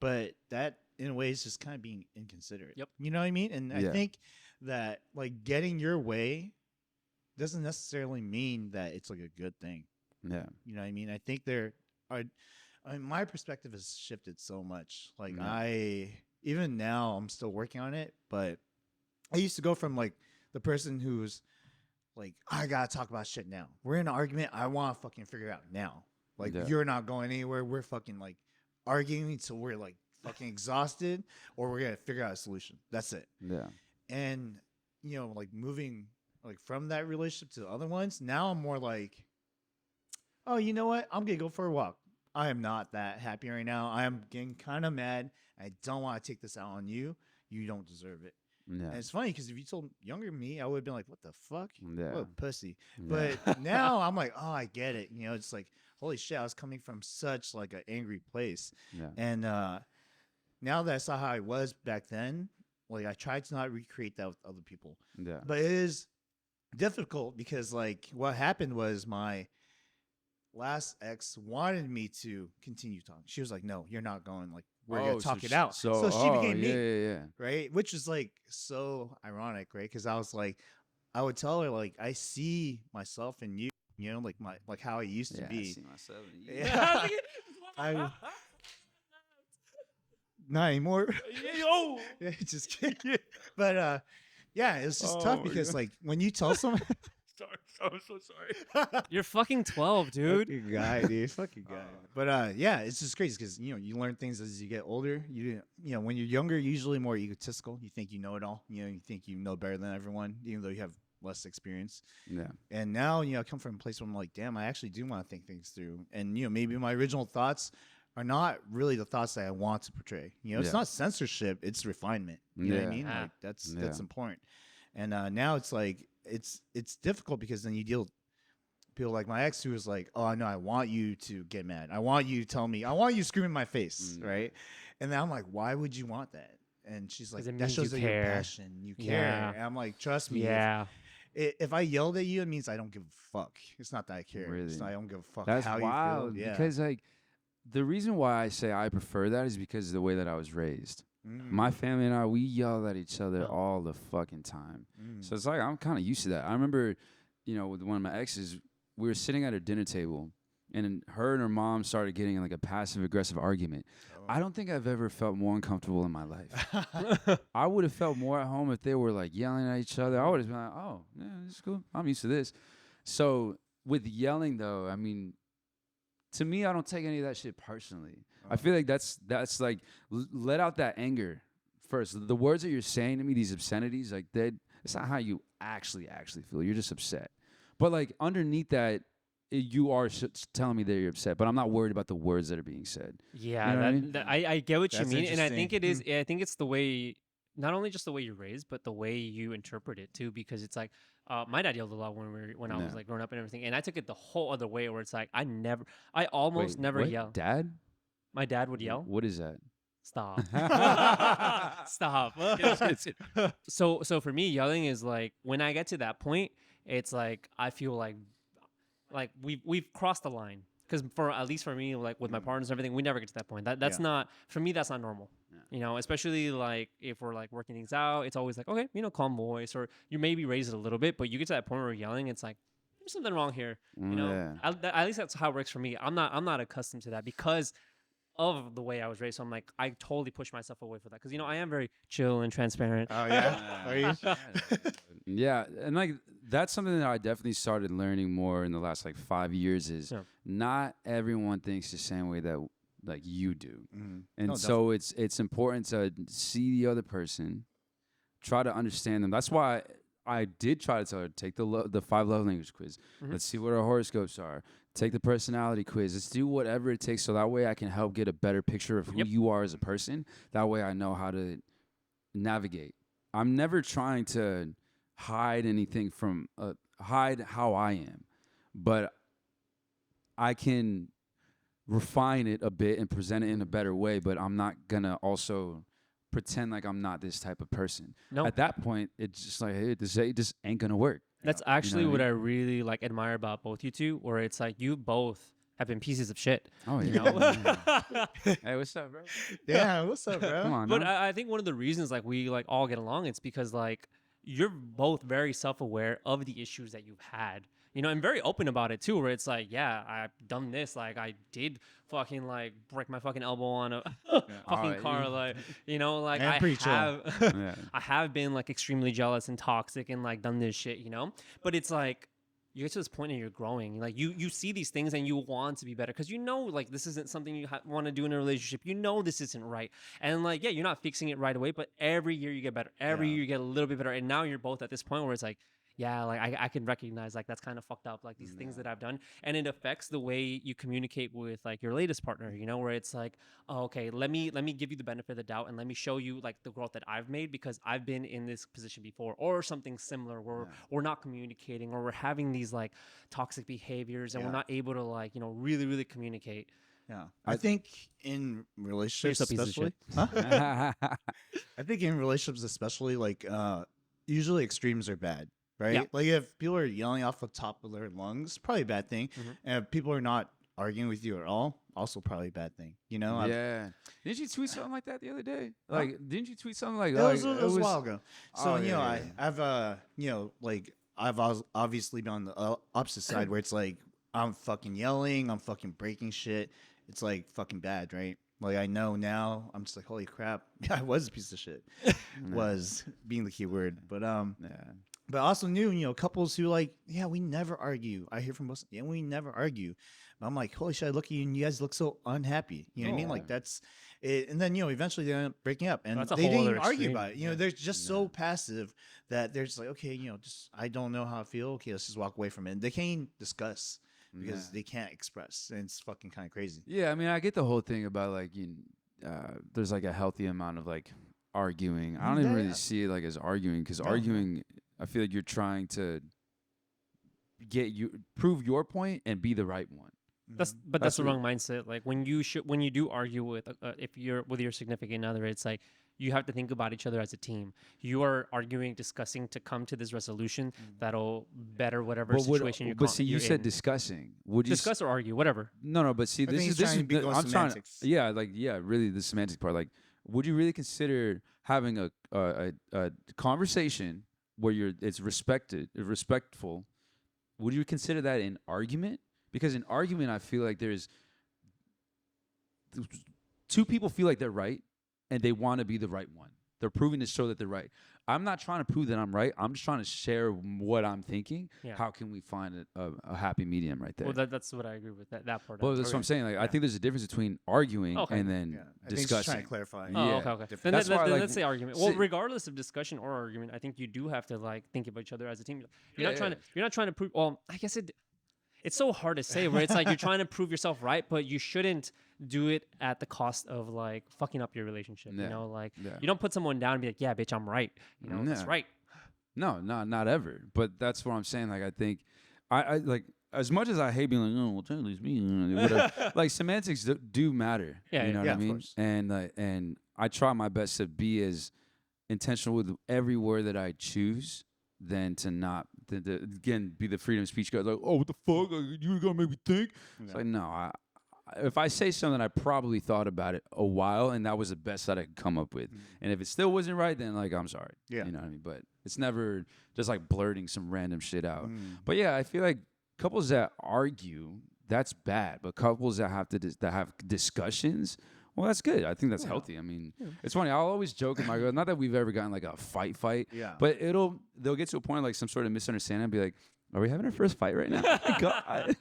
But that in a way is just kind of being inconsiderate. Yep. You know what I mean? And I Yeah. think that like getting your way doesn't necessarily mean that it's like a good thing. Yeah. You know what I mean? I think there are. I mean, my perspective has shifted so much. Like Yeah. even now, I'm still working on it. But I used to go from like the person who's like, I gotta talk about shit now. We're in an argument. I want to fucking figure it out now. Like Yeah. you're not going anywhere. We're fucking like arguing until we're like fucking exhausted, or we're gonna figure out a solution. That's it. Yeah. And you know, like moving like from that relationship to the other ones, now I'm more like, oh, you know what? I'm gonna go for a walk. I am not that happy right now. I am getting kind of mad. I don't want to take this out on you. You don't deserve it. Yeah. And it's funny because if you told younger me, I would have been like, what the fuck? Yeah. What a pussy. Yeah. But now I'm like, oh, I get it. You know, it's like, holy shit, I was coming from such like an angry place. Yeah. And now that I saw how I was back then, like I tried to not recreate that with other people. Yeah. But it is difficult because like what happened was my last ex wanted me to continue talking. She was like, no, you're not going. Like we're gonna talk it out. So she became me. Yeah. Right? Which is like so ironic, right? Because I was like, I would tell her like, I see myself in you, you know, like my like how I used to Yeah, I be. see myself in you. Yeah. Not anymore. Yo. Yeah, just kidding. But yeah, it's just tough because like when you tell someone, Sorry, I'm so sorry. You're fucking 12, dude. fucking guy, dude, fucking guy. But yeah, it's just crazy because you know you learn things as you get older. You know when you're younger, you're usually more egotistical. You think you know it all. You know, you think you know better than everyone, even though you have less experience. Yeah. And now, you know, I come from a place where I'm like, damn, I actually do want to think things through. And, you know, maybe my original thoughts are not really the thoughts that I want to portray. You know, it's Yeah. not censorship, it's refinement. You know what I Yeah. mean? Ah. Like that's Yeah. important. And now it's like it's difficult because then you deal with people like my ex who was like, oh no, I want you to get mad. I want you to tell me, I want you to scream in my face, Mm. right? And then I'm like, why would you want that? And she's like, 'Cause it that means you shows that you're care. passionate. You care. Yeah. And I'm like, trust me. Yeah. If I yelled at you, it means I don't give a fuck. It's not that I care. Really? It's not, I don't give a fuck That's how wild. you feel. Yeah. Because like the reason why I say I prefer that is because of the way that I was raised. Mm, My family and I, we yell at each other Yeah. all the fucking time. mm. So it's like I'm kind of used to that. I remember, you know, with one of my exes, we were sitting at a dinner table, and her and her mom started getting in like a passive aggressive argument. Oh. I don't think I've ever felt more uncomfortable in my life. I would have felt more at home if they were like yelling at each other. I would have been like, oh, yeah, it's cool. I'm used to this. So with yelling though, I mean, to me, I don't take any of that shit personally. I feel like that's like let out that anger first. The words that you're saying to me, these obscenities, like it's not how you actually feel. You're just upset. But like underneath that, you are telling me that you're upset. But I'm not worried about the words that are being said. Yeah, You know what I mean? I get what you That's mean, and I think it interesting. is. I think it's the way, not only just the way you're raised, but the way you interpret it too. Because it's like, my dad yelled a lot when I was Yeah. like growing up and everything, and I took it the whole other way, where it's like I almost Wait, never what? yell. Dad? My dad would yell. What is that? Stop. Stop. So for me, yelling is like when I get to that point, it's like I feel like we've crossed the line. Because for at least for me, like with my partners and everything, we never get to that point. That's Yeah. not, for me. That's not normal. Yeah. You know, especially like if we're like working things out, it's always like, okay, you know, calm voice, or you maybe raise it a little bit, but you get to that point where you're yelling, it's like there's something wrong here. You know, Yeah. at least that's how it works for me. I'm not accustomed to that because of the way I was raised. So I'm like, I totally push myself away for that because I am very chill and transparent. Oh yeah. Are you? Yeah, and like that's something that I definitely started learning more in the last like 5 years is Yeah. not everyone thinks the same way that like you do. Mhm. And No, so it's important to see the other person, try to understand them. That's why I did try to tell her, take the 5 love language quiz. Mhm. Let's see what our horoscopes are. Take the personality quiz. Let's do whatever it takes so that way I can help get a better picture of who Yep. you are as a person. That way I know how to navigate. I'm never trying to hide anything from hide how I am, but I can refine it a bit and present it in a better way, but I'm not gonna also pretend like I'm not this type of person. No, At that point, it's just like, hey, this just ain't gonna work. that's You know actually what I what mean? I really like admire about both you two, where it's like you both have been pieces of shit. Oh You yeah. know? Hey, what's up, bro? Yeah. What's up, bro? Come on. But now. I think one of the reasons like we like all get along, it's because like you're both very self-aware of the issues that you've had, and very open about it too. Where it's like, yeah, I've done this, like I did fucking like break my fucking elbow on a fucking Oh, car, yeah. like like And I pretty chill. have, Yeah. I have been like extremely jealous and toxic and like done this shit, But it's like you get to this point and you're growing. Like you see these things and you want to be better because like this isn't something you want to do in a relationship. This isn't right. And like, yeah, you're not fixing it right away, but every year you get better. Every Yeah. year you get a little bit better. And now you're both at this point where it's like, yeah, like I can recognize like that's kind of fucked up, like these things that I've done. And it affects the way you communicate with like your latest partner, where it's like, oh, okay, let me give you the benefit of the doubt and let me show you like the growth that I've made because I've been in this position before or something similar where we're not communicating or we're having these like toxic behaviors and we're Yeah. not able to like, really, really communicate. Yeah. I think in relationships, You're still a piece of especially, Huh? I think in relationships, especially, like, usually extremes are bad, right? Yeah. Like, if people are yelling off the top of their lungs, probably a bad thing. Mhm. And if people are not arguing with you at all, also probably a bad thing. I've- Yeah. Didn't you tweet something like that the other day? Like, didn't you tweet something like It that? was, it was a while ago. So, Oh, yeah, yeah. I've obviously been on the opposite side where it's like, I'm fucking yelling, I'm fucking breaking shit. It's like fucking bad, right? Like, I know now, I'm just like, holy crap. I was a piece of shit. Was being the key word. But Yeah. I also knew, couples who like, yeah, we never argue. I hear from most, yeah, we never argue. But I'm like, holy shit, I look at you and you guys look so unhappy. You know what I mean? Like, that's it. And then, eventually they end up breaking up and That's a they whole didn't other even argue extreme. about it. They're just so passive that they're just like, okay, just, I don't know how I feel. Okay, let's just walk away from it. And they can't even discuss because they can't express. And it's fucking kind of crazy. Yeah, I mean, I get the whole thing about like there's like a healthy amount of like arguing. I don't even really Yeah. see it like as arguing because No. arguing, I feel like you're trying to prove your point and be the right one. That's Mhm. but That's that's the what- wrong mindset. Like when you do argue with if you're with your significant other, it's like you have to think about each other as a team. You are arguing, discussing to come to this resolution that'll better whatever situation you're. But see, you you're said in. discussing. Would you discuss or argue, whatever. No, but see, I think he's trying to be going I'm trying. semantics. Yeah, like really the semantic part. Like, would you really consider having a conversation where it's respectful? Would you consider that an argument? Because in argument, I feel like there's two people feel like they're right, and they want to be the right one. They're proving to show that they're right. I'm not trying to prove that I'm right. I'm just trying to share what I'm thinking. Yeah. How can we find a happy medium right there? Well, that's what I agree with that part. Well, of it. that's what I'm saying. Like, I Yeah. think there's a difference between arguing Okay. and then Yeah. I think he's just trying discussing. to clarify. Oh, Yeah. okay, okay. Different. Then, That's why, like, let's say argument. Well, see- regardless of discussion or argument, I think you do have to like think about each other as a team. You're Yeah, not trying yeah. to. You're not trying to prove. Well, I guess it's so hard to say where it's like you're trying to prove yourself right, but you shouldn't do it at the cost of like fucking up your relationship. Yeah. Like Yeah. you don't put someone down and be like, yeah, bitch, I'm right. That's Yeah. right. No, not ever. But that's what I'm saying. Like, I think I like as much as I hate being like, oh, well, technically speaking, whatever. Like, semantics do matter. Yeah, you know yeah. what I Yeah, of mean? course. And I try my best to be as intentional with every word that I choose than to not again be the freedom of speech guy. Like, oh, what the fuck? You gonna make me think? It's like, no, if I say something, I probably thought about it a while, and that was the best that I could come up with. And if it still wasn't right, then like I'm sorry. Yeah. You know what I mean? But it's never just like blurting some random shit out. Mm. But yeah, I feel like couples that argue, that's bad. But couples that have to that have discussions, well, that's good. I think that's healthy. I mean, it's funny. I'll always joke with my girl. Not that we've ever gotten like a fight, Yeah. but they'll get to a point of, like some sort of misunderstanding and be like, "Are we having our first fight right now?" God.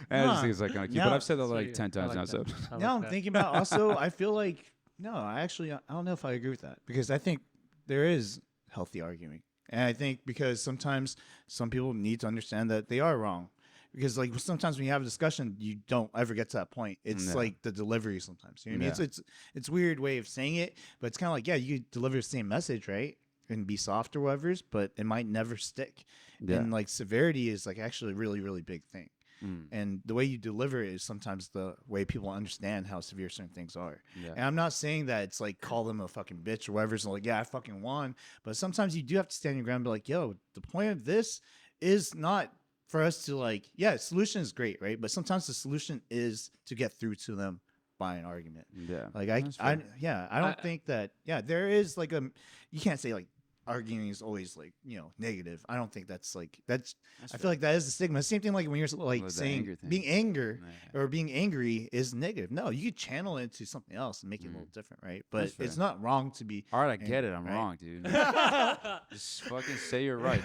And I just think it's like kind of cute. But No. I've said that like Sweet. 10 times I now. like So that. I like Now I'm that. thinking about also, I feel like, no, I don't know if I agree with that because I think there is healthy arguing. And I think because sometimes some people need to understand that they are wrong. Because like sometimes when you have a discussion, you don't ever get to that point. It's Yeah. like the delivery sometimes. You know what I mean? It's weird way of saying it, but it's kind of like, yeah, you could deliver the same message, right? And be soft or whatever, but it might never stick. Yeah. And like severity is like actually a really, really big thing. Mm. And the way you deliver it is sometimes the way people understand how severe certain things are. Yeah. And I'm not saying that it's like call them a fucking bitch or whatever. It's like, yeah, I fucking won. But sometimes you do have to stand your ground and be like, yo, the point of this is not for us to like, yeah, solution is great, right? But sometimes the solution is to get through to them by an argument. Yeah. Like That's I fair. don't think that, yeah, there is like you can't say like arguing is always like, you know, negative. I don't think that's I feel like that is the stigma. Same thing like when you're like Well, the saying anger thing. being anger Yeah. or being angry is negative. No, you could channel it into something else and make it a little different, right? But That's it's fair. not wrong to be. All right, I get it. I'm right? wrong, dude. Just fucking say you're right.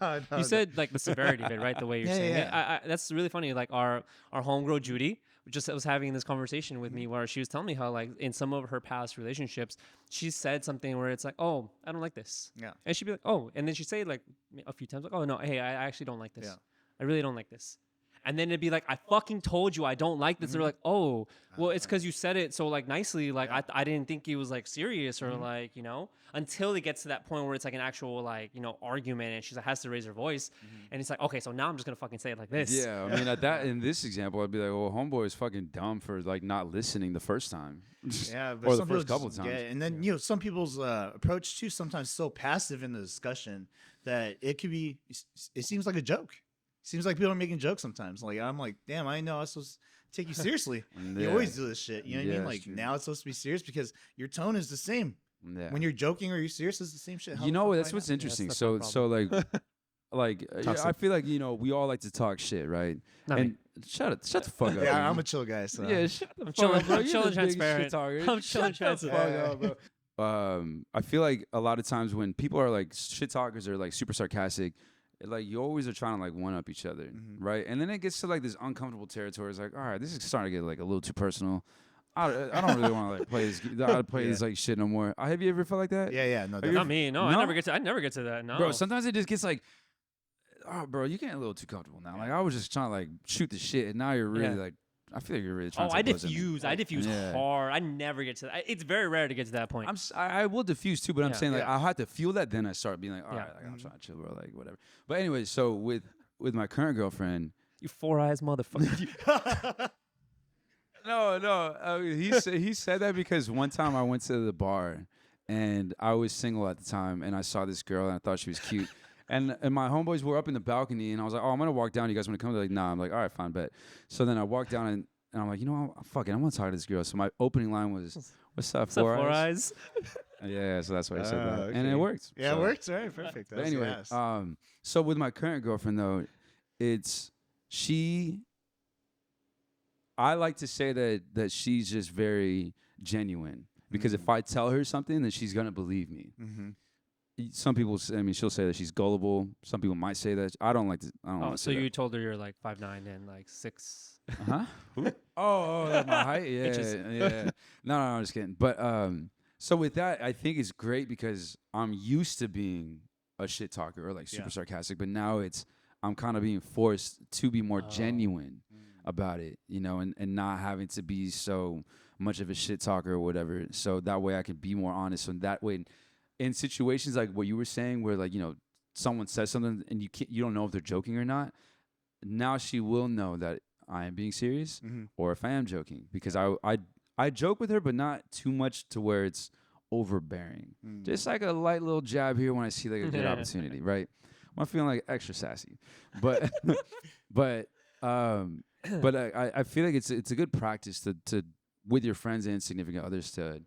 No, You said like the severity of it, right? The way you're Yeah, saying it. yeah. That's really funny. Like our homegirl Judy just was having this conversation with me where she was telling me how like in some of her past relationships, she said something where it's like, oh, I don't like this. Yeah. And she'd be like, oh, and then she'd say like a few times like, oh no, hey, I actually don't like this. Yeah. I really don't like this. And then it'd be like, I fucking told you I don't like this. They're like, oh, well, it's because you said it so like nicely. Like I didn't think it was like serious or like, you know, until it gets to that point where it's like an actual like, you know, argument and she has to raise her voice. And it's like, okay, so now I'm just going to fucking say it like this. Yeah, I mean, at that in this example, I'd be like, "Well, homeboy is fucking dumb for like not listening the first time." Yeah, but or the some people first couple of just times. get it. And then you know some people's approach too sometimes so passive in the discussion that it could be. It seems like a joke. Seems like people are making jokes sometimes. Like I'm like, damn, I know I'm supposed to take you seriously. You Yeah. always do this shit. You know what Yeah, I mean? it's Like true. now it's supposed to be serious because your tone is the same. Yeah. When you're joking or you're serious, it's the same shit. How You the know, fuck that's do I what's know? interesting. that's So, my so like, yeah, Toxic. I feel like we all like to talk shit, right? Not me. and shut the fuck up. Yeah, dude. I'm a chill guy. So Yeah, shut the I'm fuck chilling- up, bro. I'm You're chilling the biggest transparent. shit talker. I'm chilling Shut the fuck transparent. up, bro. I feel like a lot of times when people are like shit talkers or like super sarcastic, like you always are trying to like one up each other, right? And then it gets to like this uncomfortable territory. It's like, all right, this is starting to get like a little too personal. I don't really want to like play this like shit no more. Have you ever felt like that? yeah, no, Not me. No, No? I never get to that. No. Bro, sometimes it just gets like, oh, bro, you're getting a little too comfortable now. Like I was just trying to like shoot the shit, and now you're really Yeah. like, I feel like you're really trying. Oh, to I take blows at me. diffuse. I diffuse Yeah. hard. I never get to that. It's very rare to get to that point. I will diffuse too, but I'm Yeah. saying like Yeah. I have to feel that, then I start being like, all Yeah. right, like, I'm trying to chill, bro, like whatever. But anyway, so with my current girlfriend, You four eyes motherfucker. no, he said that because one time I went to the bar and I was single at the time and I saw this girl and I thought she was cute. And my homeboys were up in the balcony and I was like, oh, I'm gonna walk down. You guys want to come? They're like, nah. I'm like, all right, fine, bet. So then I walked down and I'm like, you know what? Fuck it, I'm gonna talk to this girl. So my opening line was, "What's up, What's up, four four eyes?" eyes? Yeah, so that's why I said that, Oh, and it okay. worked. Yeah, so. it works. All right, perfect. But That's anyway, yes. so with my current girlfriend though, I like to say that she's just very genuine because if I tell her something, then she's gonna believe me. Some people, she'll say that she's gullible. Some people might say that. I don't like to. I don't Oh, want to so say you told her you're like 5'9" and like 6. that. Huh? Oh, like my height. Yeah, Inches. yeah. No, I'm just kidding. But so with that, I think it's great because I'm used to being a shit talker or like super Yeah. sarcastic, but now I'm kind of being forced to be more Oh. genuine about it, and not having to be so much of a shit talker or whatever. So that way I can be more honest. So that way, in situations like what you were saying, where like someone says something and you don't know if they're joking or not. Now she will know that I am being serious or if I am joking because I joke with her, but not too much to where it's overbearing. Just like a light little jab here when I see like a good opportunity, right? I'm feeling like extra sassy, but I feel like it's a good practice to with your friends and significant others to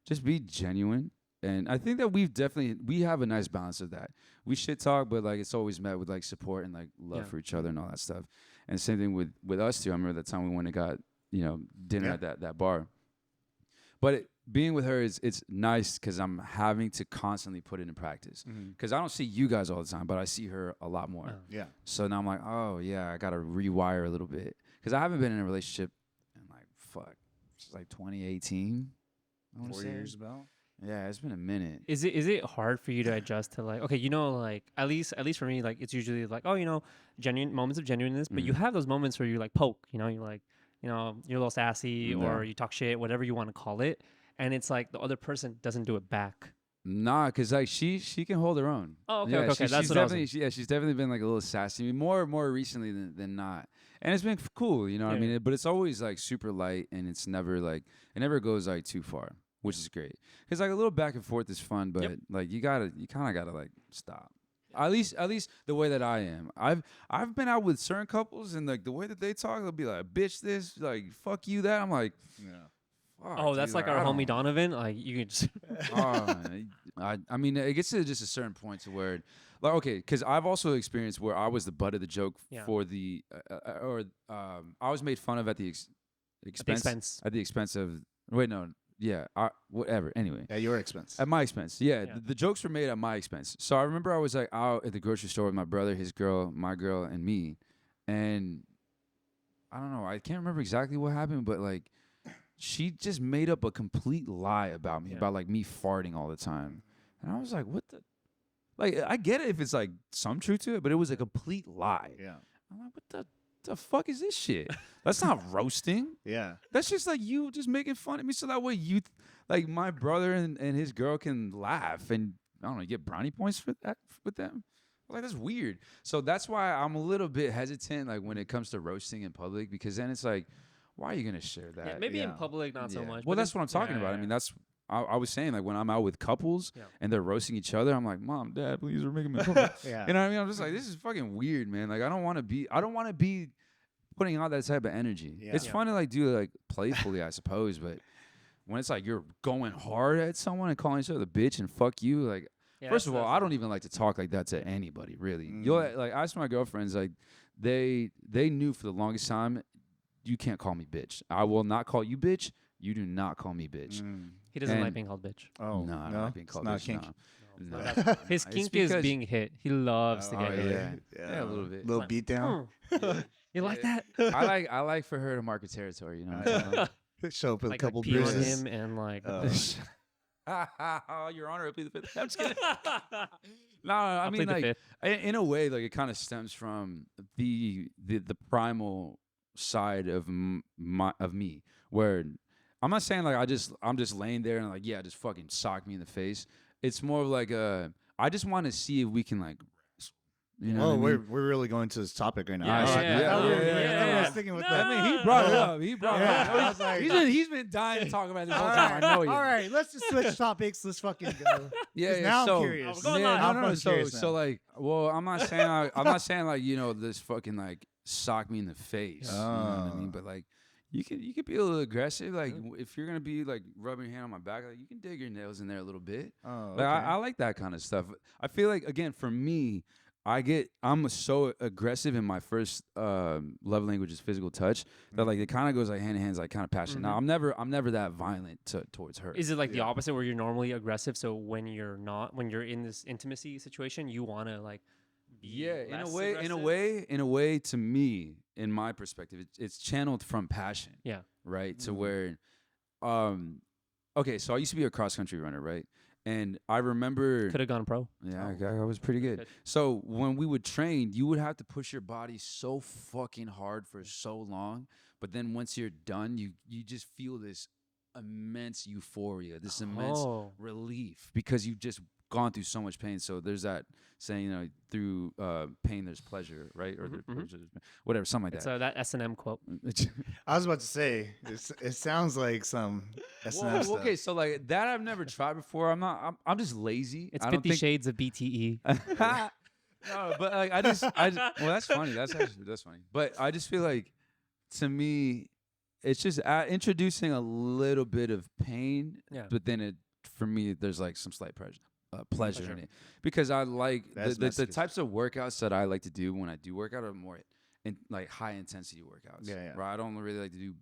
just be genuine. And I think that we have a nice balance of that. We shit talk, but like it's always met with like support and like love Yeah. for each other and all that stuff. And same thing with us two. I remember that time we went and got dinner Yeah. at that bar. But being with her it's nice because I'm having to constantly put it in practice. Because I don't see you guys all the time, but I see her a lot more. Yeah. So now I'm like, oh yeah, I gotta rewire a little bit because I haven't been in a relationship in like it's like 2018. I wanna 4 say. years about. Yeah, it's been a minute. Is it hard for you to adjust to like, okay, like at least for me, like it's usually like, oh, genuine moments of genuineness, but you have those moments where you like poke, you like, you're a little sassy or you talk shit, whatever you want to call it, and it's like the other person doesn't do it back. Nah, cause like she can hold her own. Oh, okay, Yeah, okay, that's she's what I was. definitely she's definitely been like a little sassy, more recently than not, and it's been cool, you know what I Yeah. mean. But it's always like super light, and it's never like it never goes like too far, which is great. Cause like a little back and forth is fun, but like you kind of gotta like stop. At least the way that I am. I've been out with certain couples, and like the way that they talk, they'll be like, "Bitch, this," like, "Fuck you, that." I'm like, Yeah. fuck, Oh, that's dude, like I our homie don't- Donovan. Like you can just. I mean, it gets to just a certain point to where, like, okay, because I've also experienced where I was the butt of the joke Yeah. for the, I was made fun of at the expense. at the expense of. Wait, no, yeah, whatever. Anyway, At your expense. at my expense. Yeah, Yeah. the jokes were made at my expense. So I remember I was like out at the grocery store with my brother, his girl, my girl, and me, and I don't know. I can't remember exactly what happened, but like. She just made up a complete lie about me, Yeah. about like me farting all the time. And I was like, what the? Like, I get it if it's like some truth to it, but it was a complete lie. Yeah. I'm like, what the fuck is this shit? That's not roasting. Yeah. That's just like you just making fun of me so that way you, like my brother and his girl can laugh and, I don't know, get brownie points for that with them. Like, that's weird. So that's why I'm a little bit hesitant, like when it comes to roasting in public, because then it's like, why are you gonna share that? Yeah, maybe in yeah. public, not so Yeah. much. Well, but that's in- what I'm talking yeah, about. yeah, I mean, that's I was saying, like when I'm out with couples Yeah. and they're roasting each other, I'm like, Mom, Dad, please, are making me fun. Yeah. You know what I mean? I'm just like, this is fucking weird, man. Like I don't want to be putting out that type of energy. Yeah. It's Yeah. fun to like do it like playfully, I suppose, but when it's like you're going hard at someone and calling each other bitch and fuck you, like Yeah, first of all, that's- I don't even like to talk like that to anybody, really. Mm. You'll like ask my girlfriends, like they knew for the longest time, you can't call me bitch. I will not call you bitch. You do not call me bitch. He doesn't like and- being called bitch. Oh, No, I don't no, like being called it's not bitch. kink. No. No, No. that's- His It's kink is because- being hit. He loves to Oh, get hit. yeah. Yeah, a little bit. Little Like, beat down. You like that? I like for her to mark her territory. You know what I'm talking Show up with Like a couple pee on bruises. him and like. about? Your Honor, I plead the fifth. I'm just kidding. No, I I'll mean, plead the like fifth. in a way, like it kind of stems from the primal side of me, where I'm not saying like I'm just laying there and like yeah, just fucking sock me in the face. It's more of like I just want to see if we can like, you know. Oh, what I mean? we're really going to this topic right now. Yeah, I was yeah, like, yeah. I thought we were- Yeah, I thought we yeah. were sticking with No, that. I mean, he brought it up. He brought Yeah, it I up. was like- He's been dying to talk about this whole All time. right, I know you. all right, let's just switch topics. Let's fucking go. Yeah, yeah, now so, I'm curious. I'm going yeah, live. no, I'm no, no. fucking So, curious so now. like, well, I'm not saying like, you know, this fucking like sock me in the face. You know what I mean? Oh. But like, you could be a little aggressive. Like, if you're gonna be like rubbing your hand on my back, like you can dig your nails in there a little bit. Oh, Like, okay. I like that kind of stuff. I feel like again for me, I'm so aggressive in my first love language is physical touch that like it kind of goes like hand in hand, like kind of passionate. Now I'm never that violent towards her. Is it like the Yeah. opposite where you're normally aggressive? So when you're in this intimacy situation, you want to like. Be Yeah, in a less way, aggressive? in a way, to me, in my perspective, it's channeled from passion. Yeah. Right. To Mhm. where, okay, so I used to be a cross country runner, right? And I remember, Could have gone pro. yeah, Oh. I was pretty good. Good. So when we would train, you would have to push your body so fucking hard for so long, but then once you're done, you just feel this immense euphoria, this immense Oh. relief because you've just gone through so much pain. So there's that saying, you know, through pain there's pleasure, right? Or Mhm, there's whatever, something like It's that. that S&M quote. I was about to say, it sounds like some S&M Well, stuff. okay, so like that I've never tried before. I'm just lazy. It's I don't 50 think, Shades of BTE. no, but like well, that's funny. That's funny. But I just feel like to me, it's just introducing a little bit of pain, Yeah. but then for me, there's like some slight pleasure in Pleasure. it because I like That's the masochistic. types of workouts that I like to do when I do work out are more like high intensity workouts. Yeah, yeah. Right. I don't really like to do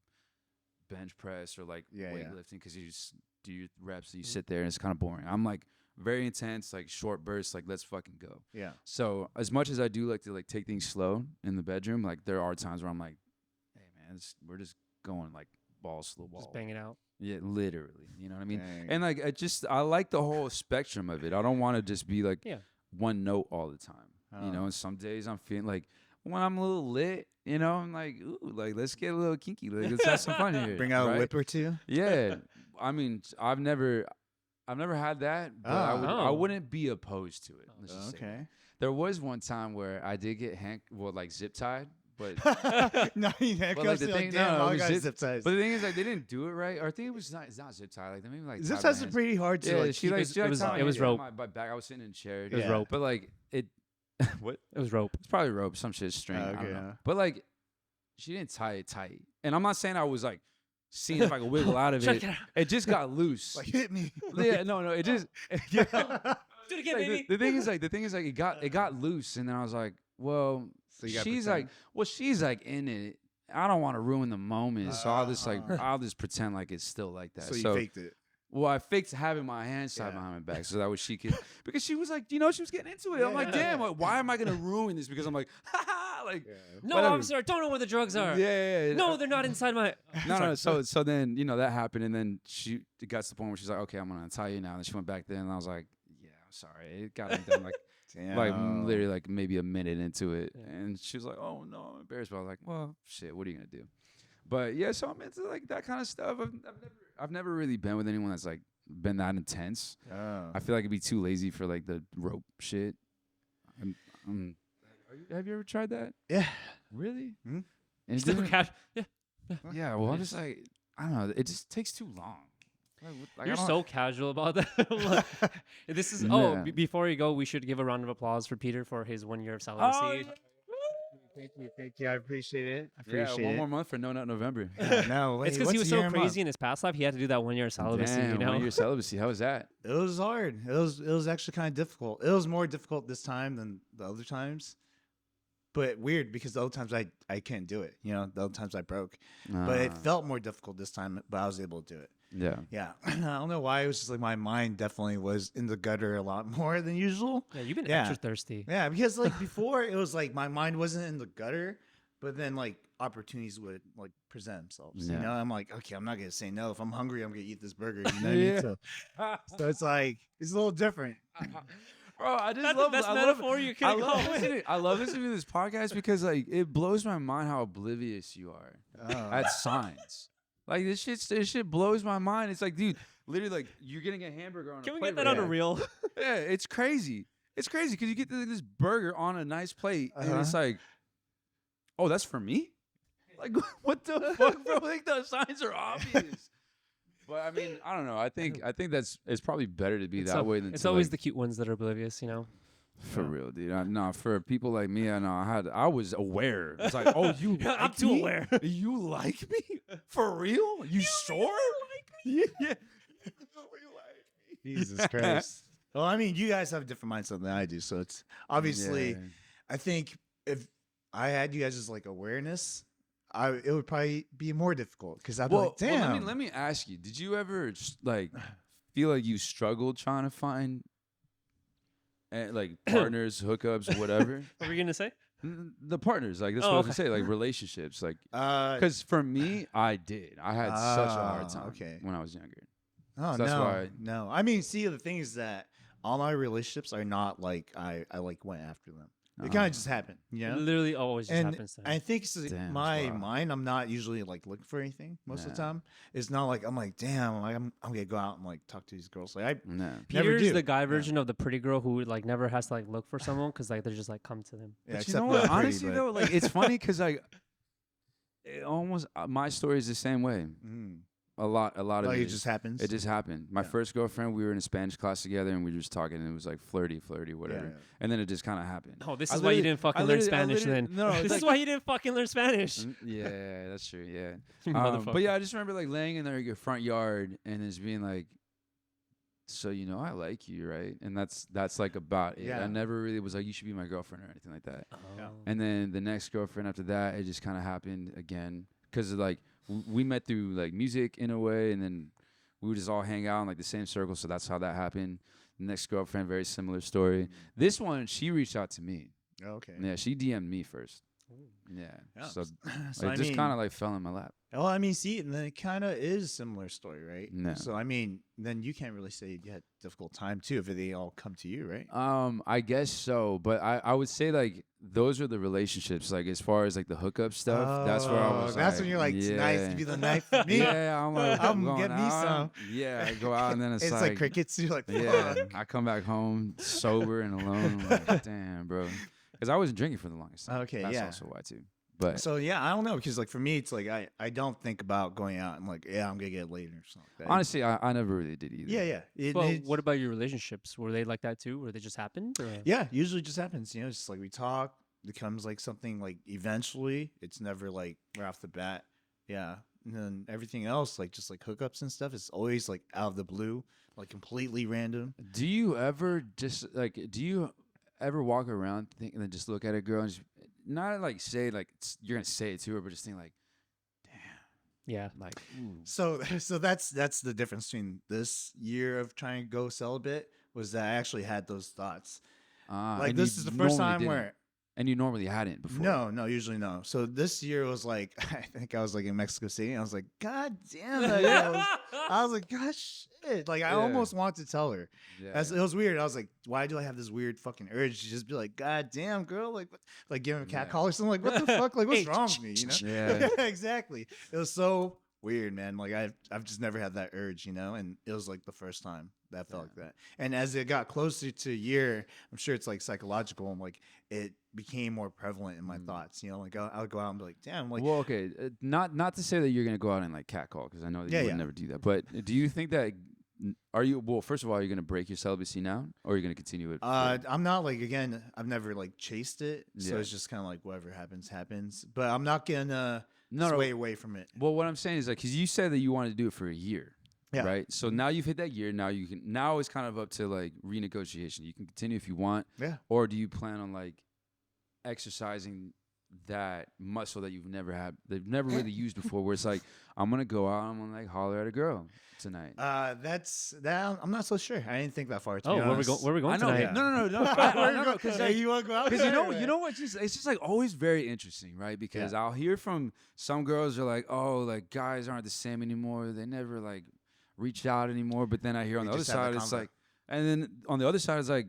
bench press or like Yeah, yeah. weightlifting because you just do your reps and you sit there and it's kind of boring. I'm like very intense, like short bursts, like let's fucking go. Yeah. So as much as I do like to like take things slow in the bedroom, like there are times where I'm like, hey man, we're just going like slow ball. Just bang it out. Yeah, literally. You know what I mean? Dang. And like I like the whole spectrum of it. I don't want to just be like Yeah. one note all the time. You know, Oh. and some days I'm feeling like when I'm a little lit, you know, I'm like, ooh, like let's get a little kinky. Like, let's have some fun here. Bring out right? a whip or two. Yeah. I mean, I've never had that, but I Oh. wouldn't be opposed to it. Let's just say that. Okay. There was one time where I did get like zip tied, but No, yeah, But, like, the thing- damn, no, all it I was got zip- zip ties. but the thing is like they didn't do it right. Or I think it was not. It's not zip tie. Like they maybe like Zip tied my ties are hands. pretty hard to Yeah, like. she keep like it- she, like, it was- tied my it was hands rope. behind my back. I was sitting in a chair. It was yeah. rope. But like it, what? It was rope. It's probably rope. Some shit string. I Okay, don't know. yeah. But like she didn't tie it tight. And I'm not saying I was like seeing if I could wiggle out of Check it. it out. It just got loose. like hit me. Yeah, no, it just yeah. Do it again, Like, baby. the thing is like it got loose, and then I was like, well, So you gotta she's pretend. she's like in it. I don't want to ruin the moment, so I'll just Ah. I'll just pretend like it's still like that. So you faked it. Well, I faked having my hands tied Yeah. behind my back so that way she could, because she was like, you know, she was getting into it. I'm like, Yeah. damn, like, why am I gonna ruin this? Because I'm like, ha ha, like, No, whatever. officer, I don't know where the drugs are. yeah. No, they're not inside my. No. So then that happened, and then it got to the point where she's like, okay, I'm gonna tie you now. And she went back there, and I was like, yeah, I'm sorry, it got me done like Damn. literally like maybe a minute into it, Yeah. and she was like, oh no, I'm embarrassed. But I was like, well, shit, what are you gonna do? But yeah, so I'm into like that kind of stuff. I've never really been with anyone that's like been that intense. Oh. I feel like it'd be too lazy for like the rope shit. Have you ever tried that? Yeah. Really? Mhm. And it Still didn't- cash. Yeah. yeah. Well, I'm just like I don't know. It just takes too long. Like, I You're don't- so casual about that. Like, this is Yeah. before you go, we should give a round of applause for Peter for his 1 year of celibacy. Oh, yeah. Thank you. I appreciate it. I Yeah, appreciate one it. more month for No Nut November. No, wait, It's because what's he was a so year and a month? crazy in his past life, he had to do that 1 year of celibacy. Damn, you know, 1 year celibacy. How was that? It was hard. It was actually kind of difficult. It was more difficult this time than the other times. But weird because the other times I couldn't do it. You know, the other times I broke. But it Ah, felt more difficult this time, but I was able to do it. yeah. Yeah. I don't know why. It was just like my mind definitely was in the gutter a lot more than usual. yeah, you've been Yeah. extra thirsty. Yeah, because like before it was like my mind wasn't in the gutter, but then like opportunities would like present themselves. Yeah. You know, I'm like, okay, I'm not gonna say no. If I'm hungry, I'm gonna eat this burger. You know what I mean? Yeah. So it's like it's a little different. Bro, I just That's love the best I metaphor love, you I could love go with. listening to this podcast because like it blows my mind how oblivious you are Oh. at signs. Like this shit blows my mind. It's like, dude, literally like you're getting a hamburger on Can a we plate get that right on a now. reel? Yeah, it's crazy. It's crazy because you get this burger on a nice plate and it's like, oh, that's for me? Like what the fuck, bro? Like the signs are obvious. But I mean, I don't know. I think it's probably better to be that way than It's to, always like, the cute ones that are oblivious, you know. for real, dude. No, for people like me, I was aware. It's like, oh, you like I'm too me? aware. You like me? For real? You sure? Yeah. Jesus Christ. Well, I mean, you guys have a different mindset than I do, so it's obviously. Yeah. I think if I had you guys' like awareness, it would probably be more difficult because I'd be like, damn. let me ask you. Did you ever like feel like you struggled trying to find like partners, hookups, whatever? What were you gonna say? The partners, like that's Oh, what I was gonna okay. say, like relationships, like Uh, because for me, I did. I had such a hard Ah, time okay. when I was younger. oh so that's no, why- no. I mean, see, the thing is that all my relationships are not like I like went after them. It kind Ah. of just happened, you know. It literally always just And happens to me. I think it's Damn, my wow. mind. I'm not usually like looking for anything most of the Yeah. time. It's not like I'm like, damn, like, I'm gonna go out and like talk to these girls. Like I No. never Peter's do. the guy Yeah. version of the pretty girl who like never has to like look for someone because like they're just like come to them. Yeah, But you except know not what? pretty, Honestly, but- though, like it's funny because like it almost my story is the same way. Mm. A lot of Like it it just happens. It just happened. My Yeah. first girlfriend, we were in a Spanish class together, and we were just talking, and it was like flirty, whatever. yeah. And then it just kind of happened. Oh, this I is why you literally- didn't fucking I learn literally- I Spanish literally- then. no, This is like- why you didn't fucking learn Spanish. Yeah, that's true. Yeah. Motherfucker. But yeah, I just remember like laying in their front yard and just being like, so you know I like you, right? And that's like about it. Yeah. I never really was like, you should be my girlfriend or anything like that. Yeah. Oh. And then the next girlfriend after that, it just kind of happened again because like we met through like music in a way, and then we would just all hang out in like the same circle. So that's how that happened. The next girlfriend, very similar story. This one, she reached out to me. Okay. Yeah, she DM'd me first. Yeah. Yeah. So, So it just kind of like fell in my lap. well, I mean, see, and then it kind of is a similar story, right? No. So I mean, then you can't really say you had a difficult time too if they all come to you, right? I guess so, but I would say like those are the relationships. Like as far as like the hookup stuff, that's where I was. That's like, when you're like, it's nice yeah. to be the knife for me. Yeah, I'm like, I'm going get me out. some. Yeah, I go out and then it's, It's like crickets. You're like, Yeah, fuck. I come back home sober and alone. I'm like, damn, bro, because I wasn't drinking for the longest time. Okay, that's yeah. also why too. But So yeah, I don't know because like for me, it's like I don't think about going out and like I'm gonna get laid or something. Like that. honestly, I never really did either. yeah. Well, what about your relationships? Were they like that too? Where they just happened? Or? Yeah, usually just happens. You know, it's just like we talk, becomes like something like eventually. It's never like right off the bat. Yeah, and then everything else, like just like hookups and stuff, is always like out of the blue, like completely random. Do you ever just like? Do you ever walk around think and then just look at a girl and just not like say like you're gonna say it to her, but just think like, Yeah. like, ooh. So that's the difference between this year of trying to go celibate was that I actually had those thoughts. Like and this you is the first normally time didn't. where And you normally hadn't before. no, usually no. So this year was like I think I was like in Mexico City. And I was like, God damn it! I was like, gosh, shit! Like I Yeah. almost wanted to tell her. Yeah. It was weird. I was like, why do I have this weird fucking urge to just be like, God damn, girl, like, like give him a cat Yeah. call or something? Like, what the fuck? Like, what's Hey, wrong with me? You know? Yeah. Exactly. It was so weird, man. Like I've just never had that urge, you know. And it was like the first time that I felt like that. And as it got closer to a year, I'm sure it's like psychological. And like it became more prevalent in my thoughts. You know, like I would go out and be like, damn, like well, okay, not to say that you're gonna go out and like catcall because I know that Yeah, you would yeah. never do that. But do you think that are you? Well, first of all, are you gonna break your celibacy now, or are you gonna continue it? I'm not like again. I've never like chased it, so Yeah. it's just kind of like whatever happens, happens. But I'm not gonna no, sway away from it. Well, what I'm saying is like, because you said that you wanted to do it for a year, Yeah. right? So now you've hit that year. Now you can. Now it's kind of up to like renegotiation. You can continue if you want, Yeah. or do you plan on like exercising that muscle that you've never had, they've never really used before? Where it's like, I'm gonna go out, I'm gonna like holler at a girl tonight. That's that. I'm not so sure. I didn't think that far. To Oh, be where we honest. go? Where we going I know. tonight? Yeah. No. Where No, go- because Hey, you want to go out? Because there? you know what? It's just like always very interesting, right? Because I'll hear from some girls are like, oh, like guys aren't the same anymore. They never like reached out anymore. But then I hear on We the other just had side, the it's convo. like, and then on the other side, it's like,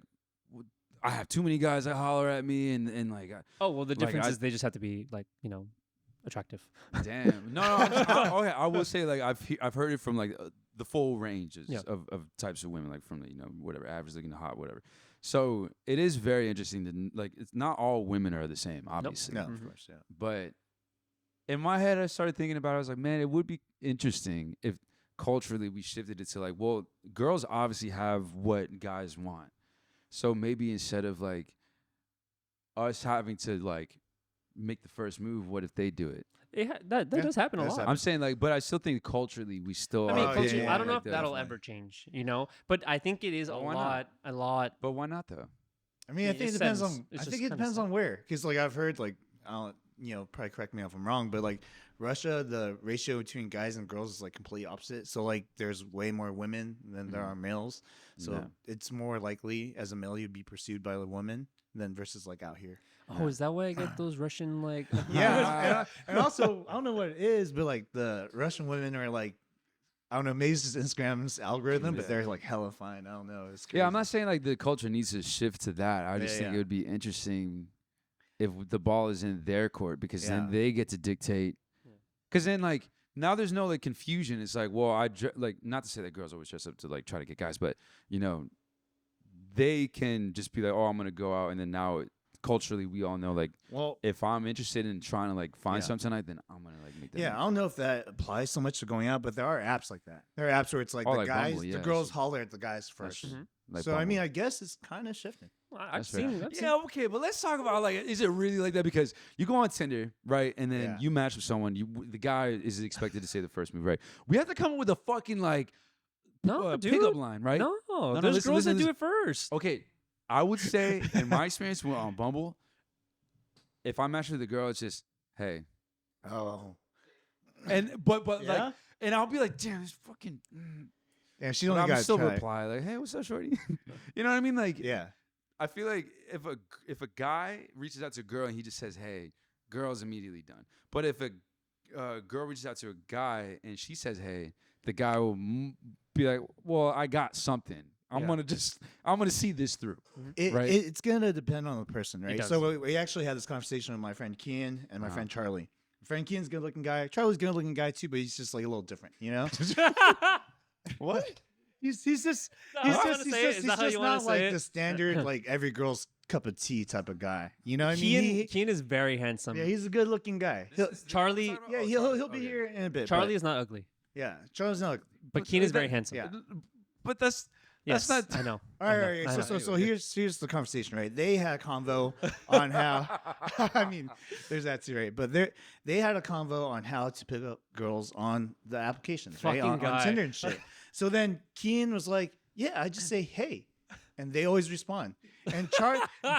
I have too many guys that holler at me, and like, Oh well, the Like, difference I- is they just have to be like attractive. damn. No, okay. I will say like I've heard it from like the full ranges Yeah. of types of women, like from the whatever average looking to hot, whatever. So it is very interesting to like. It's not all women are the same, obviously. No, Mhm. of course, yeah. But in my head, I started thinking about it. I was like, man, it would be interesting if culturally we shifted it to like, well, girls obviously have what guys want. So maybe instead of like us having to like make the first move, what if they do it? That Yeah, does happen a that's lot. I'm saying like, but I still think culturally we still I mean, are. yeah, culture, yeah, I don't know like if that'll that. ever change, but I think it is Well, why not? a lot. But why not though? I mean, I It think it just depends sends- on. it's I just think it kinda depends sad. on where, because like I've heard like I'll probably correct me if I'm wrong, but like Russia, the ratio between guys and girls is like completely opposite. So like there's way more women than there Mhm. are males. So Yeah. it's more likely as a male you'd be pursued by a woman than versus like out here. Oh, is that why I get those Russian like? Yeah, and also I don't know what it is, but like the Russian women are like. I don't know, maybe it's just Instagram's algorithm, but Yeah. they're like hella fine. I don't know. It's Yeah, I'm crazy. not saying like the culture needs to shift to that. I just Yeah, think yeah. it would be interesting if the ball is in their court because then Yeah. they get to dictate. Yeah. Because then like now there's no like confusion. It's like, well, like not to say that girls always dress up to like try to get guys, but they can just be like, oh, I'm gonna go out, and then now culturally we all know like Well, if I'm interested in trying to like find Yeah. something tonight, then I'm gonna like make that. yeah, I move. don't know if that applies so much to going out, but there are apps like that. There are apps where it's like Oh, the like guys, Bumble, yeah, the girls sure. holler at the guys That's first. Mhm. Like So I mean, Bumble. I guess it's kind of shifting. I've That's fair. seen. Yeah, okay, but let's talk about like, is it really like that? Because you go on Tinder, right, and then Yeah. you match with someone. The guy is expected to say the first move, right? We have to come up with a fucking like No, dude. pickup line, right? No, no, there's listen, girls listen, that do listen. it first. Okay, I would say in my experience on Bumble, if I'm matching with a girl, it's just hey, Oh. and but Yeah? like, and I'll be like, damn, this fucking. Yeah, she But only I'm got to still try. reply like, hey, what's up, shorty? You know what I mean? Like, Yeah. I feel like if a guy reaches out to a girl and he just says, hey, girl's immediately done. But if a girl reaches out to a guy and she says, hey, the guy will be like, well, I got something. I'm Yeah. gonna see this through. Right. It's gonna depend on the person, right? does. So we actually had this conversation with my friend Kian and my Uh-huh. friend Charlie. My friend Kian's a good looking guy. Charlie's a good looking guy too, but he's just like a little different, you know? What? He's just Is that how you wanna not say like it? the standard like every girl's cup of tea type of guy. You know what I Kian, mean? Kian is very handsome. Yeah, he's a good looking guy. Charlie, Yeah, he'll be here in a bit. Charlie but, is not ugly, yeah, Charlie's not. but Kian is very handsome. Yeah. But that's Yes, not- I know. All I right, know, all right. I know. So here's the conversation, right? They had a convo on how. I mean, there's that too, right? But they had a convo on how to pick up girls on the applications, right? Fucking On guy. Tinder and shit. So then Keen was like, "Yeah, I just say hey," and they always respond. And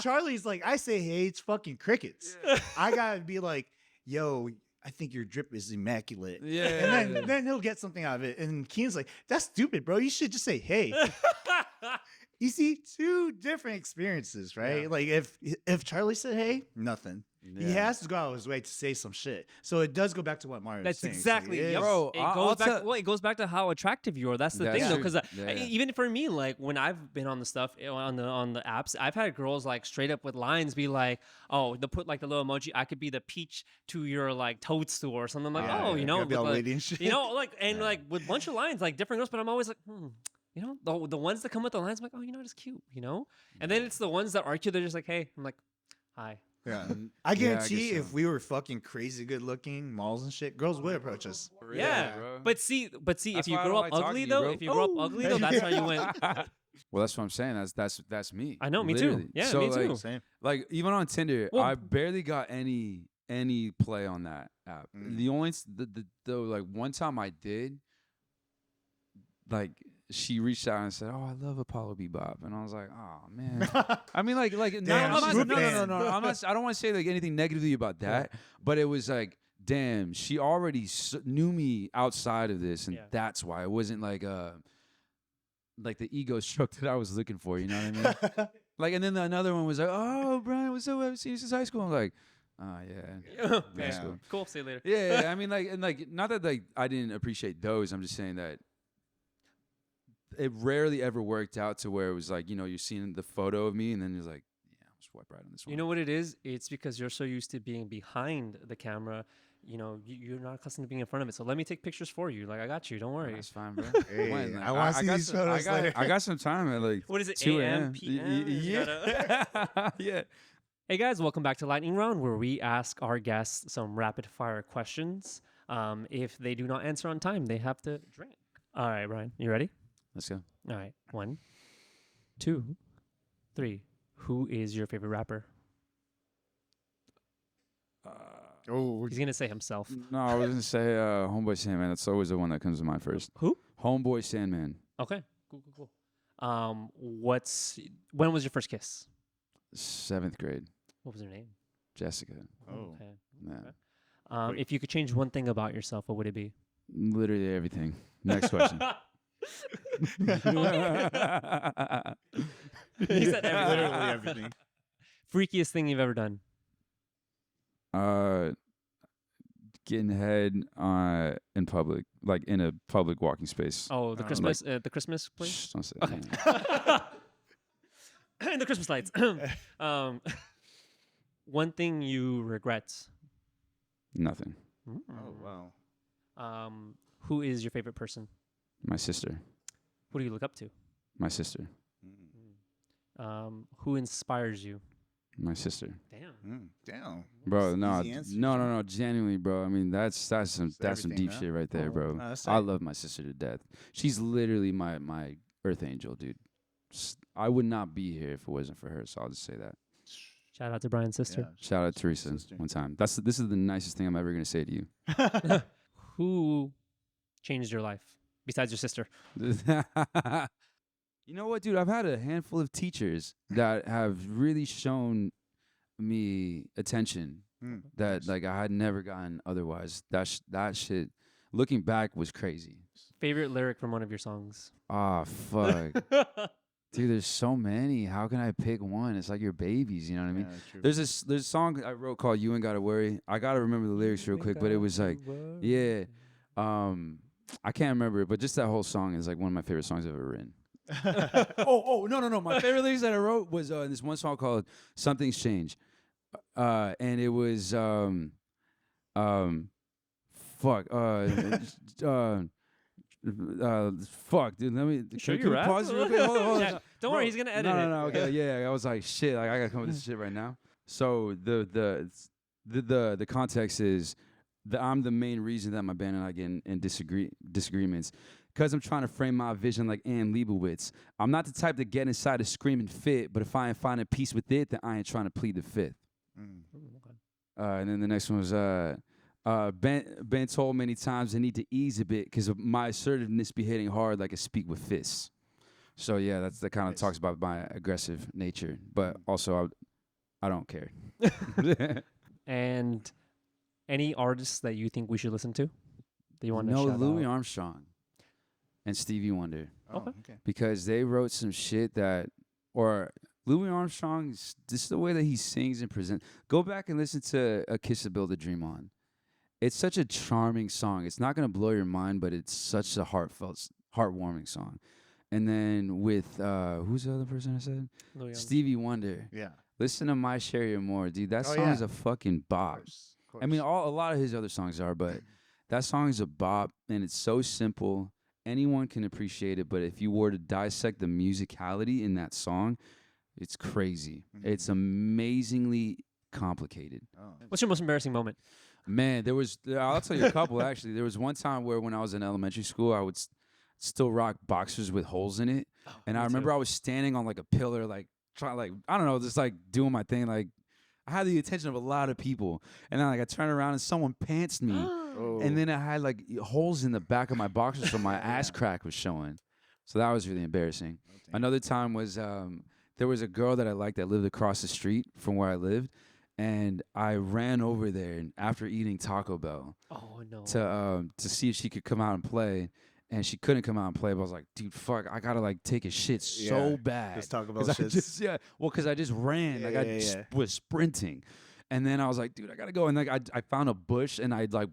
Charlie's like, "I say hey, it's fucking crickets. I gotta be like, yo." I think your drip is immaculate. Yeah. And then he'll get something out of it. And Keen's like, that's stupid, bro. You should just say, hey. You see, two different experiences, right? Yeah. Like if Charlie said, hey, nothing. He Yeah. has to go out of his way to say some shit. So it does go back to what Mario was That's saying. exactly, So it yep. is- Bro, It I'll goes back. tell- Well, it goes back to how attractive you are. That's the That's thing, though, true. because Yeah. even for me, like when I've been on the stuff on the apps, I've had girls like straight up with lines be like, "Oh, they'll put like the little emoji. I could be the peach to your like toadstool or something." I'm like, Yeah, "Oh, yeah, you know, gotta be with, all like, lady and shit. you know, like and Yeah. like with a bunch of lines, like different girls." But I'm always like, you know, the ones that come with the lines, I'm like, "Oh, you know, it's cute," you know. And then it's the ones that are cute. They're just like, "Hey," I'm like, "Hi." Yeah. Mm, I yeah, I guarantee guess if so. we were fucking crazy good looking models and shit, girls would approach us. Yeah, bro. but see, That's if you why I grow don't up like talking ugly to you, though, bro. if you grow up ugly though, that's how you went. Well, that's what I'm saying. That's me. I know, me too. Literally. Yeah, so, me like, too. Same. Like even on Tinder, Well- I barely got any play on that app. Mm. The only the like one time I did, like she reached out and said, "Oh, I love Apollo Bebop," and I was like, "Oh man." I mean, like, no, Damn, I'm not, she's no, a no, no, fan. no, I'm not. I don't want to say like anything negatively about that, but it was like, damn, she already knew me outside of this, and Yeah. that's why it wasn't like the ego stroke that I was looking for. You know what I mean? Like, and then another one was like, "Oh, Brian, what's up? I haven't seen you since high school." I'm like, "Oh yeah, Okay, That's cool. cool. See you later. yeah." I mean, like, and like, not that like I didn't appreciate those. I'm just saying that it rarely ever worked out to where it was like, you're seeing the photo of me, and then it's like, yeah, I'll swipe right on this one. You know what it is? It's because you're so used to being behind the camera. You know, you're not accustomed to being in front of it. So let me take pictures for you. Like I got you. Don't worry. That's fine, bro. Hey, When, like, I wanna see got these some- photos later. I got some time at like What is it? 2 AM, a.m. PM? You Yeah, yeah. Hey guys, welcome back to Lightning Round, where we ask our guests some rapid fire questions. If they do not answer on time, they have to drink. All right, Brian, you ready? Let's go. All right, 1, 2, 3. Who is your favorite rapper? Oh, He's gonna say himself. No, I was gonna say Homeboy Sandman. That's always the one that comes to mind first. Who? Homeboy Sandman. Okay, cool. When was your first kiss? 7th grade. What was her name? Jessica. Oh. Okay. Yeah. If you could change one thing about yourself, what would it be? Literally everything. Next question. He said everything. Literally everything. Freakiest thing you've ever done? Getting head in public, like in a public walking space. Oh, the Oh. Christmas, the Christmas place. Shh, don't say that. In the Christmas lights. One thing you regret. Nothing. Oh wow. Who is your favorite person? My sister. Who do you look up to? My sister. Who inspires you? My sister. Damn. Damn. Bro, no, Easy answers. no, genuinely, bro. I mean, that's some everything, deep huh? shit right there, Oh. bro. No, that's I tight. love my sister to death. She's literally my earth angel, dude. I would not be here if it wasn't for her. So I'll just say that. Shout out to Brian's sister. Shout out Teresa Sister. one time. This is the nicest thing I'm ever gonna say to you. Yeah. Who changed your life besides your sister? You know what, dude? I've had a handful of teachers that have really shown me attention Mm, that nice. like I had never gotten otherwise. That shit, looking back, was crazy. Favorite lyric from one of your songs? Ah, fuck. Dude, there's so many. How can I pick one? It's like your babies, you know what I mean? Yeah, true. There's a song I wrote called "You Ain't Gotta Worry." I gotta remember the lyrics real quick, but it was like, yeah, I can't remember it, but just that whole song is like one of my favorite songs I've ever written. No. My favorite lyrics that I wrote was this one song called "Something's Changed," and it was fuck fuck, dude. Let me. Sure Can you we rap? pause it real quick? Hold Yeah, on. don't worry, he's gonna edit No, it. no, okay, yeah. I was like, shit. Like, I gotta come with this shit right now. So the context is that I'm the main reason that my band and I get in disagreements. Because I'm trying to frame my vision like Ann Leibovitz. I'm not the type to get inside a screaming fit, but if I ain't finding peace with it, then I ain't trying to plead the fifth. Mm. And then the next one was been told many times I need to ease a bit because my assertiveness be hitting hard like a speak with fists. So yeah, that kind of Nice. talks about my aggressive nature, but also I don't care. And any artists that you think we should listen to? That you want to No, shout Louis out? Armstrong and Stevie Wonder, Oh, Okay. okay. because they wrote some shit that, or Louis Armstrong, this is the way that he sings and presents. Go back and listen to "A Kiss to Build a Dream On." It's such a charming song. It's not gonna blow your mind, but it's such a heartwarming song. And then with who's the other person I said? Louis Armstrong. Stevie Wonder. Yeah. Listen to "My Sherry and More," dude. That Oh, song yeah. is a fucking Of bop. course, I mean, a lot of his other songs are, but that song is a bop, and it's so simple. Anyone can appreciate it, but if you were to dissect the musicality in that song, it's crazy. It's amazingly complicated. Oh. What's your most embarrassing moment? Man, I'll tell you a couple, actually. There was one time where when I was in elementary school, I would still rock boxers with holes in it. And I remember I was standing on like a pillar, like trying, like, I don't know, just like doing my thing. Like, I had the attention of a lot of people. And then like I turned around and someone pantsed me. Oh. And then I had like holes in the back of my boxers, so my ass crack was showing. So that was really embarrassing. Oh, damn. Another time was there was a girl that I liked that lived across the street from where I lived, and I ran over there and after eating Taco Bell Oh no. to see if she could come out and play, and she couldn't come out and play. But I was like, dude, fuck, I gotta like take a shit so Yeah, bad. Just talk about 'Cause I shits. just because I just ran, like I Yeah, just yeah. was sprinting, and then I was like, dude, I gotta go, and like I found a bush, and I like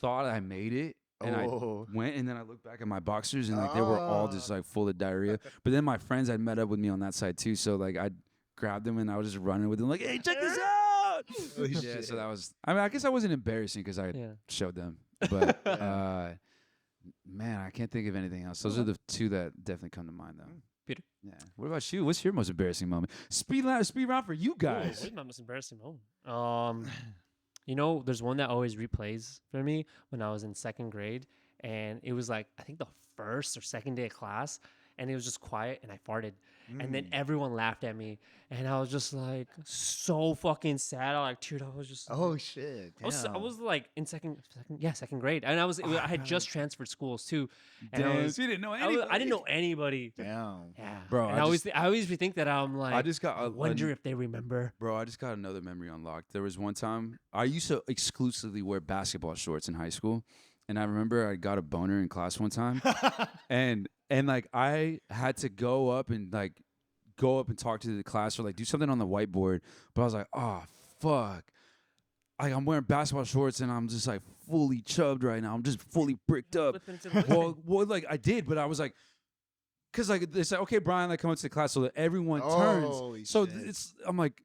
thought I made it, and I Oh. went, and then I looked back at my boxers, and like they were all just like full of diarrhea. But then my friends had met up with me on that side too, so like I grabbed them and I was just running with them, like, hey, check this out. Holy Yeah, shit. so that was. I mean, I guess I wasn't embarrassing because I Yeah. showed them, but Yeah. man, I can't think of anything else. Those are the two that definitely come to mind, though. Peter? Yeah. What about you? What's your most embarrassing moment? Speed round for you guys. What's my most embarrassing moment? You know, there's one that always replays for me when I was in second grade, and it was like I think the first or second day of class, and it was just quiet, and I farted, and then everyone laughed at me, and I was just like so fucking sad. I like teared up. I was just Oh shit. I was damn. like in second grade, and I had just transferred schools too, and Damn, I was so you didn't know I anybody. didn't know anybody. Damn. Yeah, Bro, And I I always think that I'm like I just got I wonder if they remember. Bro, I just got another memory unlocked. There was one time I used to exclusively wear basketball shorts in high school, and I remember I got a boner in class one time, and like I had to go up and talk to the class or like do something on the whiteboard, but I was like, oh fuck. Like I'm wearing basketball shorts and I'm just like fully chubbed right now. I'm just fully bricked up. Flip into the- well, like I did, but I was like, cause like they said, okay, Brian, like come into the class so that everyone turns. Holy So shit. I'm like,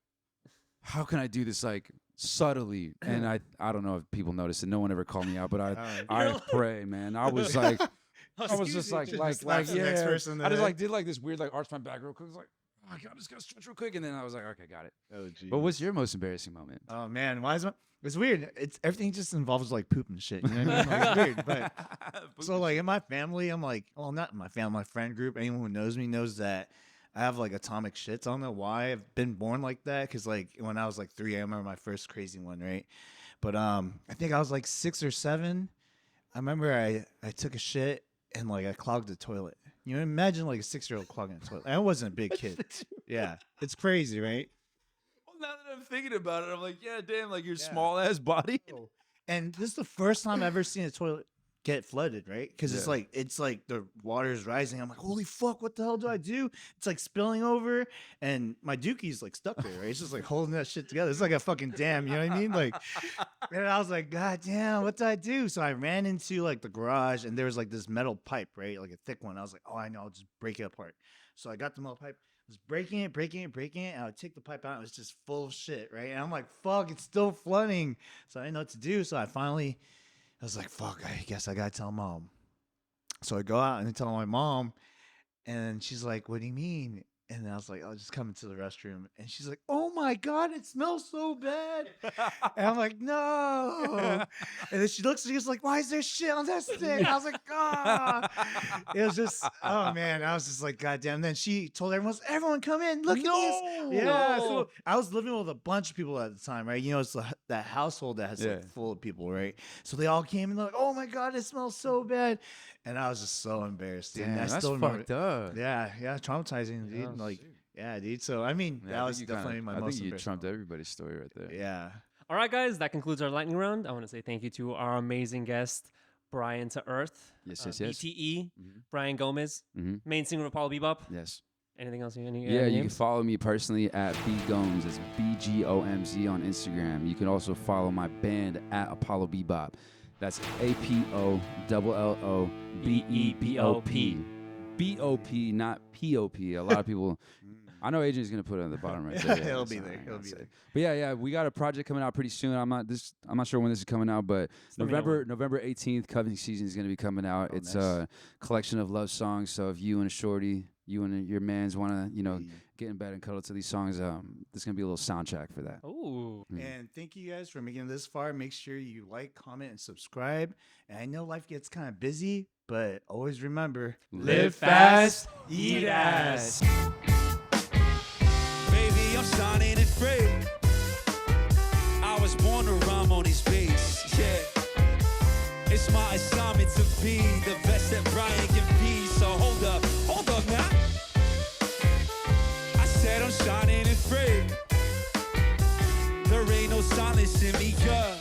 how can I do this like subtly? And I don't know if people notice it. No one ever called me out, but I pray, man. I was like, I was just like, Just slaps the next person in the I just head. like did like this weird like arch my back real quick. I was like, oh my god, I'm just gonna stretch real quick, and then I was like, okay, got it. Oh, geez. But what's your most embarrassing moment? Oh man, why is my? It's weird. It's everything just involves like poop and shit. You know what I mean? Like, it's weird, but so like in my family, I'm like, well, not in my family, my friend group. Anyone who knows me knows that I have like atomic shits. I don't know why I've been born like that. Cause like when I was like 3, I remember my first crazy one, right? But I think I was like 6 or 7. I remember I took a shit and like I clogged the toilet. You know, imagine like a 6-year-old clogging a toilet. I wasn't a big kid. Yeah, it's crazy, right? Well, now that I'm thinking about it, I'm like, yeah, damn, like your Yeah. small ass body. And this is the first time I've ever seen a toilet get flooded, right? Because Yeah. it's like the water is rising. I'm like, holy fuck, what the hell do I do? It's like spilling over, and my dookie's like stuck there, right? It's just like holding that shit together. It's like a fucking dam, you know what I mean? Like, and I was like, God damn, what did I do? So I ran into like the garage, and there was like this metal pipe, right? Like a thick one. I was like, oh, I know, I'll just break it apart. So I got the metal pipe. Was breaking it, and I would take the pipe out. It was just full of shit, right? And I'm like, fuck, it's still flooding. So I didn't know what to do. So I was like, fuck, I guess I gotta tell mom. So I go out and I tell my mom, and she's like, what do you mean? And then I was like, I'll just come into the restroom. And she's like, oh my God, it smells so bad. And I'm like, no. And then she looks and she's like, why is there shit on that stick? I was like, ah. It was just, oh man. I was just like, God damn. And then she told everyone come in. Look at this. Yeah. So I was living with a bunch of people at the time, right? You know, it's that household that has Yeah. like full of people, right? So they all came and they're like, oh my God, it smells so bad. And I was just so embarrassed. Dude. Damn, And I that's still remember fucked up. Yeah, traumatizing, dude. Yeah, Like, yeah, dude. So I mean, Yeah, that I was think you definitely kinda, my I most think you embarrassing trumped moment. everybody's story right there. Yeah. All right, guys, that concludes our lightning round. I want to say thank you to our amazing guest, Brian to Earth. Yes, yes, yes. BTE, Mhm. Brian Gomez, Mhm. main singer of Paulo Bebop. Yes. Anything else you need? Yeah, you can follow me personally at bgomes. It's BGOMZ on Instagram. You can also follow my band at Apollo Bebop. That's APOLLO BEBOP. BOP, not POP. A lot of people. I know Adrian's gonna put it on the bottom right there. He'll that's be all there. I He'll gotta be say. there. But yeah, we got a project coming out pretty soon. I'm not sure when this is coming out, but Let me know November 18th, Coving Season is gonna be coming out. Oh, It's nice. a collection of love songs. So if you and a shorty, you and your mans wanna, get in bed and cuddle to these songs, there's gonna be a little soundtrack for that. Oh, Mm. And thank you guys for making it this far. Make sure you like, comment, and subscribe. And I know life gets kind of busy, but always remember, Live fast, eat ass. Baby, I'm shining and free. I was born to rhyme on these beats, yeah. It's my assignment to be the best that Brian can be. So hold up now. I said I'm shining and free. There ain't no silence in me, yeah.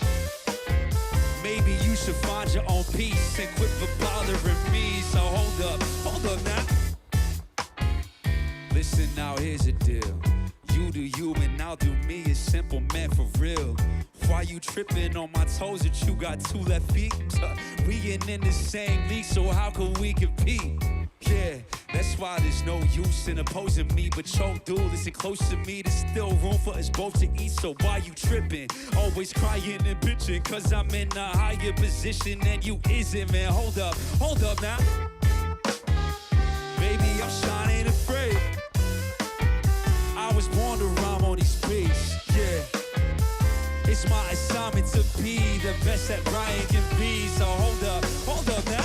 Maybe you should find your own peace and quit for bothering me. So hold up now. Listen now, here's the deal. You do you and I'll do me. It's simple, man, for real. Why you tripping on my toes that you got 2 left feet? We ain't in the same league, so how could we compete? Yeah, that's why there's no use in opposing me. But yo, dude, listen close to me. There's still room for us both to eat, so why you tripping? Always crying and bitching, cause I'm in a higher position than you isn't, man. Hold up now. Baby, I'm shining and free. I was born to rhyme on these beats, yeah. It's my assignment to be the best that Brian can be. So hold up now.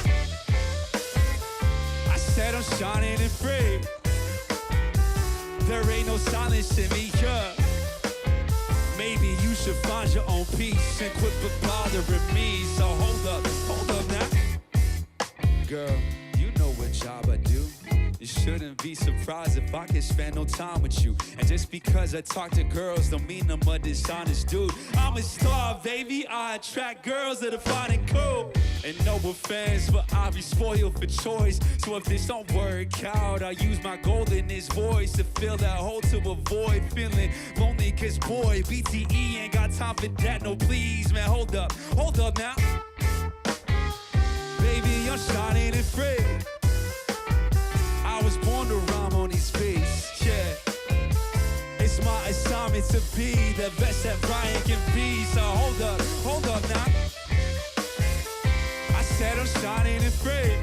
I said I'm shining and free. There ain't no silence in me, yeah. Maybe you should find your own peace and quit for bothering me. So hold up now. Girl, you know what job I do. You shouldn't be surprised if I can spend no time with you. And just because I talk to girls don't mean I'm a dishonest dude. I'm a star, baby. I attract girls that are fine and cool. And no offense, but I be spoiled for choice. So if this don't work out, I use my goldenest voice to fill that hole to avoid feeling lonely. Cause boy, BTE ain't got time for that. No, please, man, hold up now. Baby, I'm shining and free. I was born to rhyme on these beats, yeah. It's my assignment to be the best that Brian can be. So hold up now. I said I'm shining and free.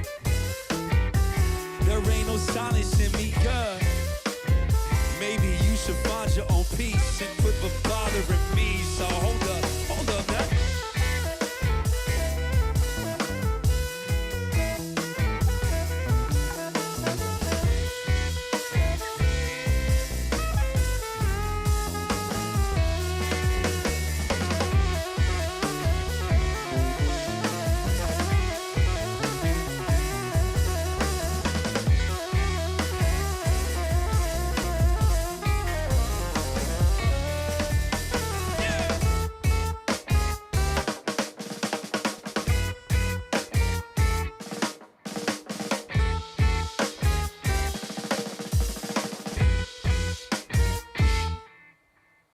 There ain't no silence in me, yeah. Maybe you should find your own peace and quit for bothering me. So hold up now.